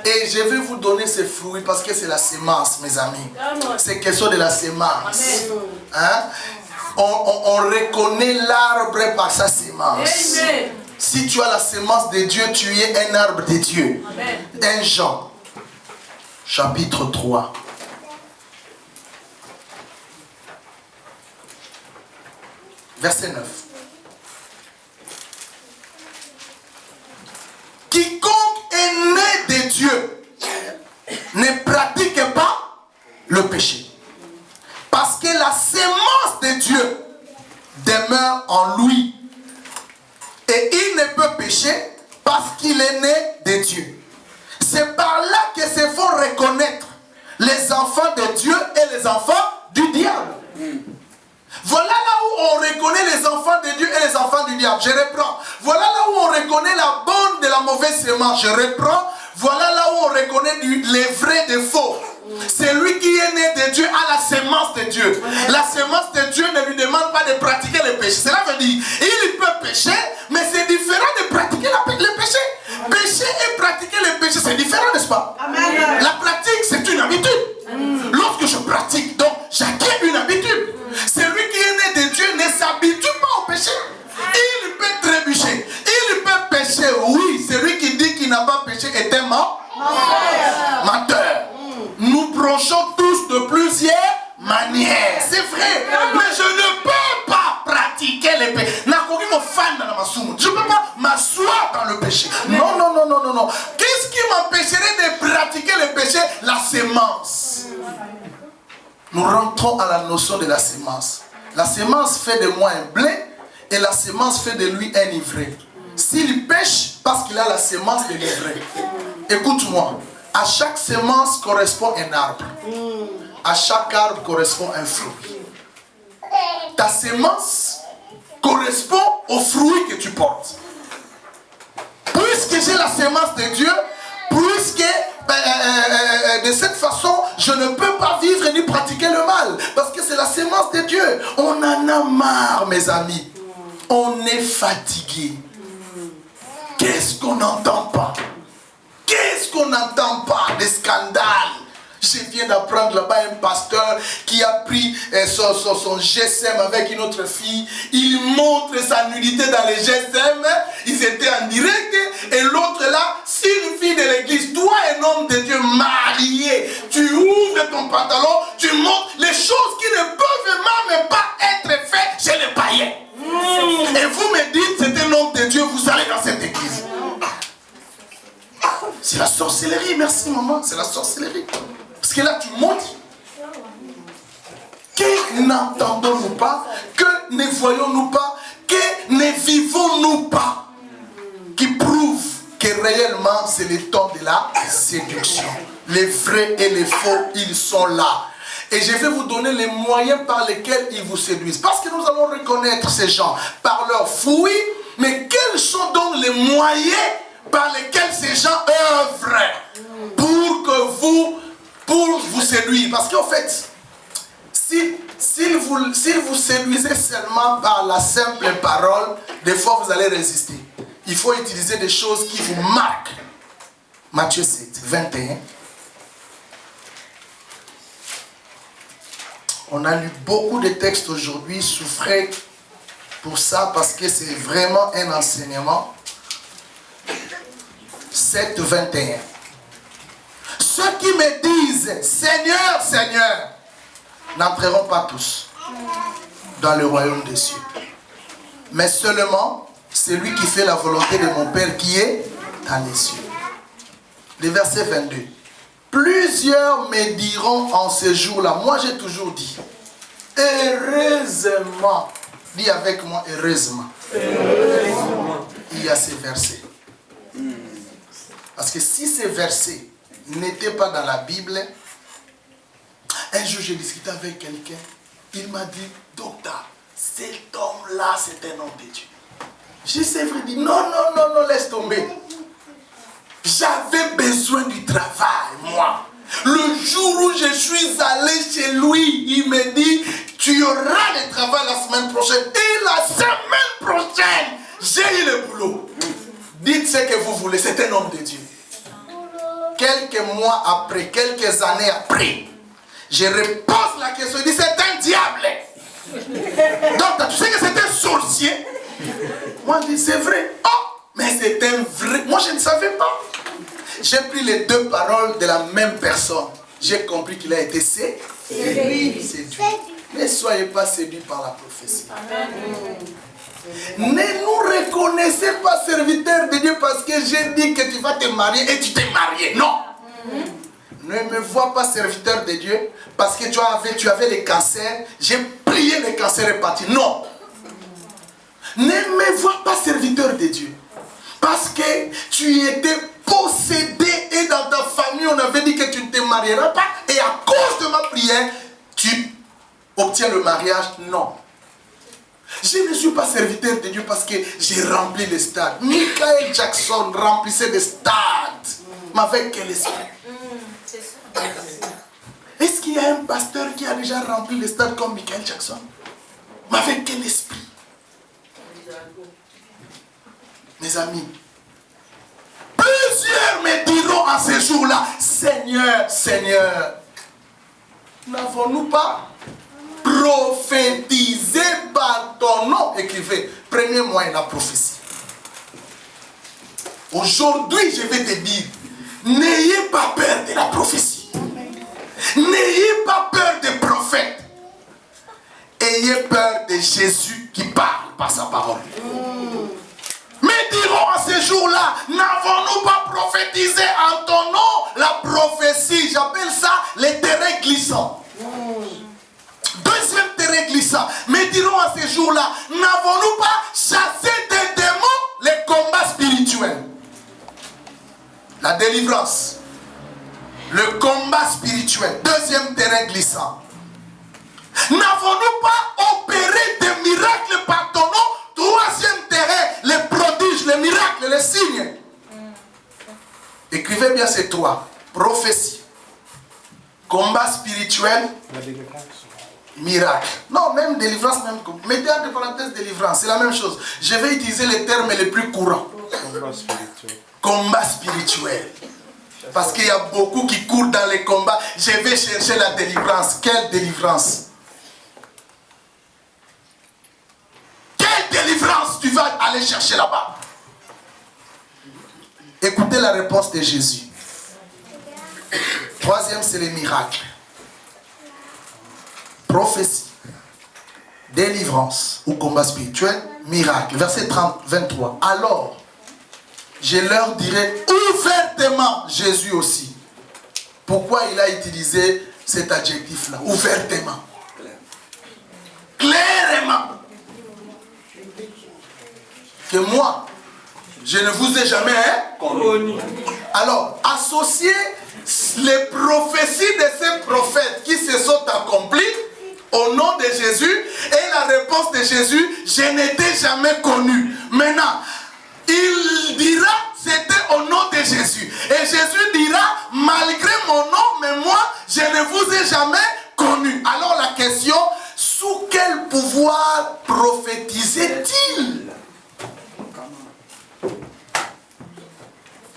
Speaker 1: Et je vais vous donner ces fruits parce que c'est la sémence, mes amis. C'est question de la sémence. Hein? On reconnaît l'arbre par sa sémence. Amen. Si tu as la sémence de Dieu, tu es un arbre de Dieu. Amen. 1 Jean, chapitre 3. Verset 9. Quiconque est né de Dieu ne pratique pas le péché. Parce que la sémence de Dieu demeure en lui. Et il ne peut pécher parce qu'il est né de Dieu. C'est par là que se font reconnaître les enfants de Dieu et les enfants du diable. Voilà là où on reconnaît les enfants de Dieu et les enfants du diable. Je reprends. Voilà là où on reconnaît la bonne de la mauvaise sémence. Je reprends. Voilà là où on reconnaît les vrais des faux. Celui qui est né de Dieu a la sémence de Dieu. La sémence de Dieu ne lui demande pas de pratiquer le péché. Cela veut dire, il peut pécher, mais c'est différent de pratiquer le péché. Pécher et pratiquer le péché, c'est différent, n'est-ce pas? Amen. La pratique, c'est une habitude. Lorsque je pratique, donc j'acquiers une habitude. Celui qui est né de Dieu ne s'habitue pas au péché. Il peut trébucher, il peut pécher, oui. Celui qui dit qu'il n'a pas péché est un menteur. Nous prêchons tous de plusieurs manières. C'est vrai. Mais je ne peux pas pratiquer le péché. Je ne peux pas m'asseoir dans le péché. Non, non, non, non, non, non. Qu'est-ce qui m'empêcherait de pratiquer le péché? La sémence. Nous rentrons à la notion de la sémence. La sémence fait de moi un blé et la sémence fait de lui un ivraie. S'il pêche parce qu'il a la sémence de l'ivraie, écoute-moi. À chaque sémence correspond un arbre. À chaque arbre correspond un fruit. Ta sémence correspond au fruit que tu portes. Puisque j'ai la sémence de Dieu, puisque de cette façon, je ne peux pas vivre ni pratiquer le mal. Parce que c'est la sémence de Dieu. On en a marre, mes amis. On est fatigué. Qu'est-ce qu'on n'entend pas? Qu'est-ce qu'on n'entend pas? Des scandales. Je viens d'apprendre là-bas un pasteur qui a pris son GSM avec une autre fille. Il montre sa nudité dans les GSM. Ils étaient en direct. Et l'autre là, si une fille de l'église, toi un homme de Dieu marié, tu ouvres ton pantalon, tu montres les choses qui ne peuvent même pas être faites chez les païens. Et vous me dites, c'est un homme de Dieu, vous allez dans cette église. C'est la sorcellerie, merci maman, c'est la sorcellerie. Parce que là tu montes. Que n'entendons-nous pas? Que ne voyons-nous pas? Que ne vivons-nous pas? Qui prouve que réellement c'est le temps de la séduction. Les vrais et les faux, ils sont là. Et je vais vous donner les moyens par lesquels ils vous séduisent. Parce que nous allons reconnaître ces gens par leurs fruits. Mais quels sont donc les moyens par lesquels ces gens œuvrent pour vous séduire? Parce qu'en fait, s'ils vous séduisez seulement par la simple parole, des fois vous allez résister. Il faut utiliser des choses qui vous marquent. Matthieu 7, 21. On a lu beaucoup de textes aujourd'hui. Souffrez pour ça parce que c'est vraiment un enseignement. 7, 21. Ceux qui me disent Seigneur, Seigneur, n'entreront pas tous dans le royaume des cieux, mais seulement celui qui fait la volonté de mon Père qui est dans les cieux. Le verset 22. Plusieurs me diront en ce jour-là, moi j'ai toujours dit, heureusement, dis avec moi, heureusement. Heureusement. Il y a ces versets. Parce que si ces versets n'étaient pas dans la Bible, un jour j'ai discuté avec quelqu'un, il m'a dit, docteur, cet homme-là c'est un homme de Dieu. Je sais vrai, dit, non, laisse tomber. J'avais besoin du travail, moi. Le jour où je suis allé chez lui, il me dit, tu auras le travail la semaine prochaine. Et la semaine prochaine, j'ai eu le boulot. Dites ce que vous voulez, c'est un homme de Dieu. Quelques mois après, quelques années après, je repose la question, il dit, c'est un diable. Donc, tu sais que c'est un sorcier. Moi, je dis, c'est vrai. Oh, mais c'est un vrai. Moi, je ne savais pas. J'ai pris les deux paroles de la même personne. J'ai compris qu'il a été séduit. Ne soyez pas séduits par la prophétie. Ne nous reconnaissez pas serviteurs de Dieu parce que j'ai dit que tu vas te marier et tu t'es marié. Non. ne me vois pas serviteur de Dieu parce que tu avais les cancers. J'ai prié, le cancer est parti. Non. Ne me vois pas serviteur de Dieu parce que tu étais possédé et dans ta famille on avait dit que tu ne te marieras pas et à cause de ma prière, tu obtiens le mariage. Non. Je ne suis pas serviteur de Dieu parce que j'ai rempli les stades. Michael Jackson remplissait des stades. Mais avec quel esprit? Est-ce qu'il y a un pasteur qui a déjà rempli les stades comme Michael Jackson? Mais avec quel esprit? Mes amis, plusieurs me diront en ces jours-là, Seigneur, Seigneur, n'avons-nous pas prophétisé par ton nom? Écrivez, premier moyen, la prophétie. Aujourd'hui, je vais te dire, n'ayez pas peur de la prophétie. N'ayez pas peur des prophètes. Ayez peur de Jésus qui parle par sa parole. Mais diront à ces jours-là, n'avons-nous pas prophétisé en ton nom la prophétie? J'appelle ça les terrains glissants. Deuxième terrain glissant. Mais diront à ces jours-là, n'avons-nous pas chassé des démons les combats spirituels? La délivrance. Le combat spirituel. Deuxième terrain glissant. N'avons-nous pas opéré des miracles par ton nom? Troisième terrain, les prodiges, les miracles, les signes. Écrivez bien ces trois. Prophétie. Combat spirituel.
Speaker 2: La délivrance.
Speaker 1: Miracle. Non, même délivrance, même. Mettez entre parenthèses délivrance, c'est la même chose. Je vais utiliser les termes les plus courants.
Speaker 2: Combat spirituel.
Speaker 1: Combat spirituel. Parce qu'il y a beaucoup qui courent dans les combats. Je vais chercher la délivrance. Quelle délivrance? Quelle délivrance tu vas aller chercher là-bas? Écoutez la réponse de Jésus. Troisième, c'est les miracles. Prophétie, délivrance ou combat spirituel, miracle. Verset 23. Alors, je leur dirai ouvertement, Jésus aussi. Pourquoi il a utilisé cet adjectif-là? Ouvertement. Clairement. Que moi, je ne vous ai jamais connu. Alors, associez les prophéties de ces prophètes qui se sont accomplis au nom de Jésus et la réponse de Jésus, je n'étais jamais connu. Maintenant, il dira, c'était au nom de Jésus. Et Jésus dira, malgré mon nom, mais moi, je ne vous ai jamais connu. Alors la question, sous quel pouvoir prophétisait-il?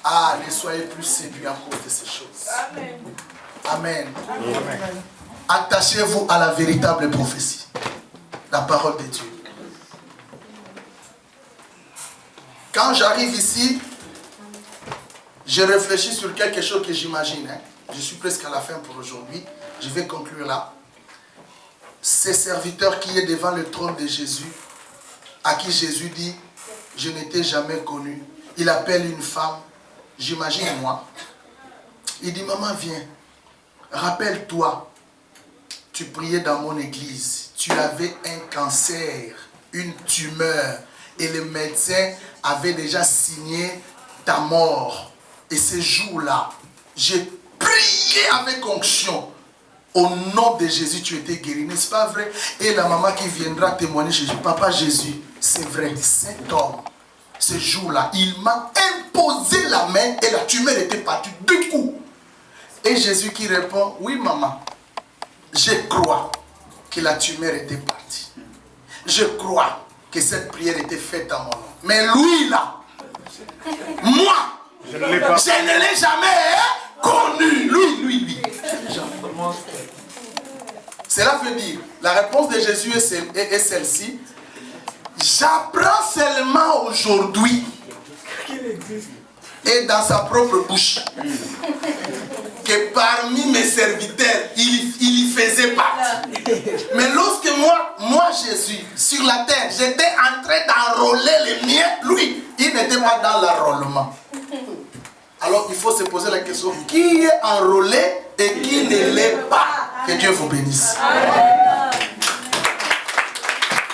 Speaker 1: Ah, ne soyez plus séduits à cause de ces choses. Amen. Amen. Amen. Attachez-vous à la véritable prophétie. La parole de Dieu. Quand j'arrive ici, je réfléchis sur quelque chose que j'imagine. Je suis presque à la fin pour aujourd'hui. Je vais conclure là. Ces serviteurs qui est devant le trône de Jésus, à qui Jésus dit, je n'étais jamais connu. Il appelle une femme, j'imagine moi. Il dit, maman, viens. Rappelle-toi, tu priais dans mon église. Tu avais un cancer, une tumeur. Et le médecin avait déjà signé ta mort. Et ce jour-là, j'ai prié avec onction. Au nom de Jésus, tu étais guéri. N'est-ce pas vrai? Et la maman qui viendra témoigner chez Jésus. Papa Jésus, c'est vrai, cet homme, ce jour-là, il m'a imposé la main et la tumeur était partie du coup. Et Jésus qui répond, oui maman, je crois que la tumeur était partie. Je crois que cette prière était faite à mon nom. Mais lui là, moi, je ne l'ai jamais connu. Lui. Cela veut dire, la réponse de Jésus est celle-ci. J'apprends seulement aujourd'hui et dans sa propre bouche que parmi mes serviteurs, il y faisait partie. Mais lorsque moi Jésus, sur la terre, j'étais en train d'enrôler les miens, lui, il n'était pas dans l'enrôlement. Alors il faut se poser la question, qui est enrôlé et qui ne l'est pas? Que Dieu vous bénisse.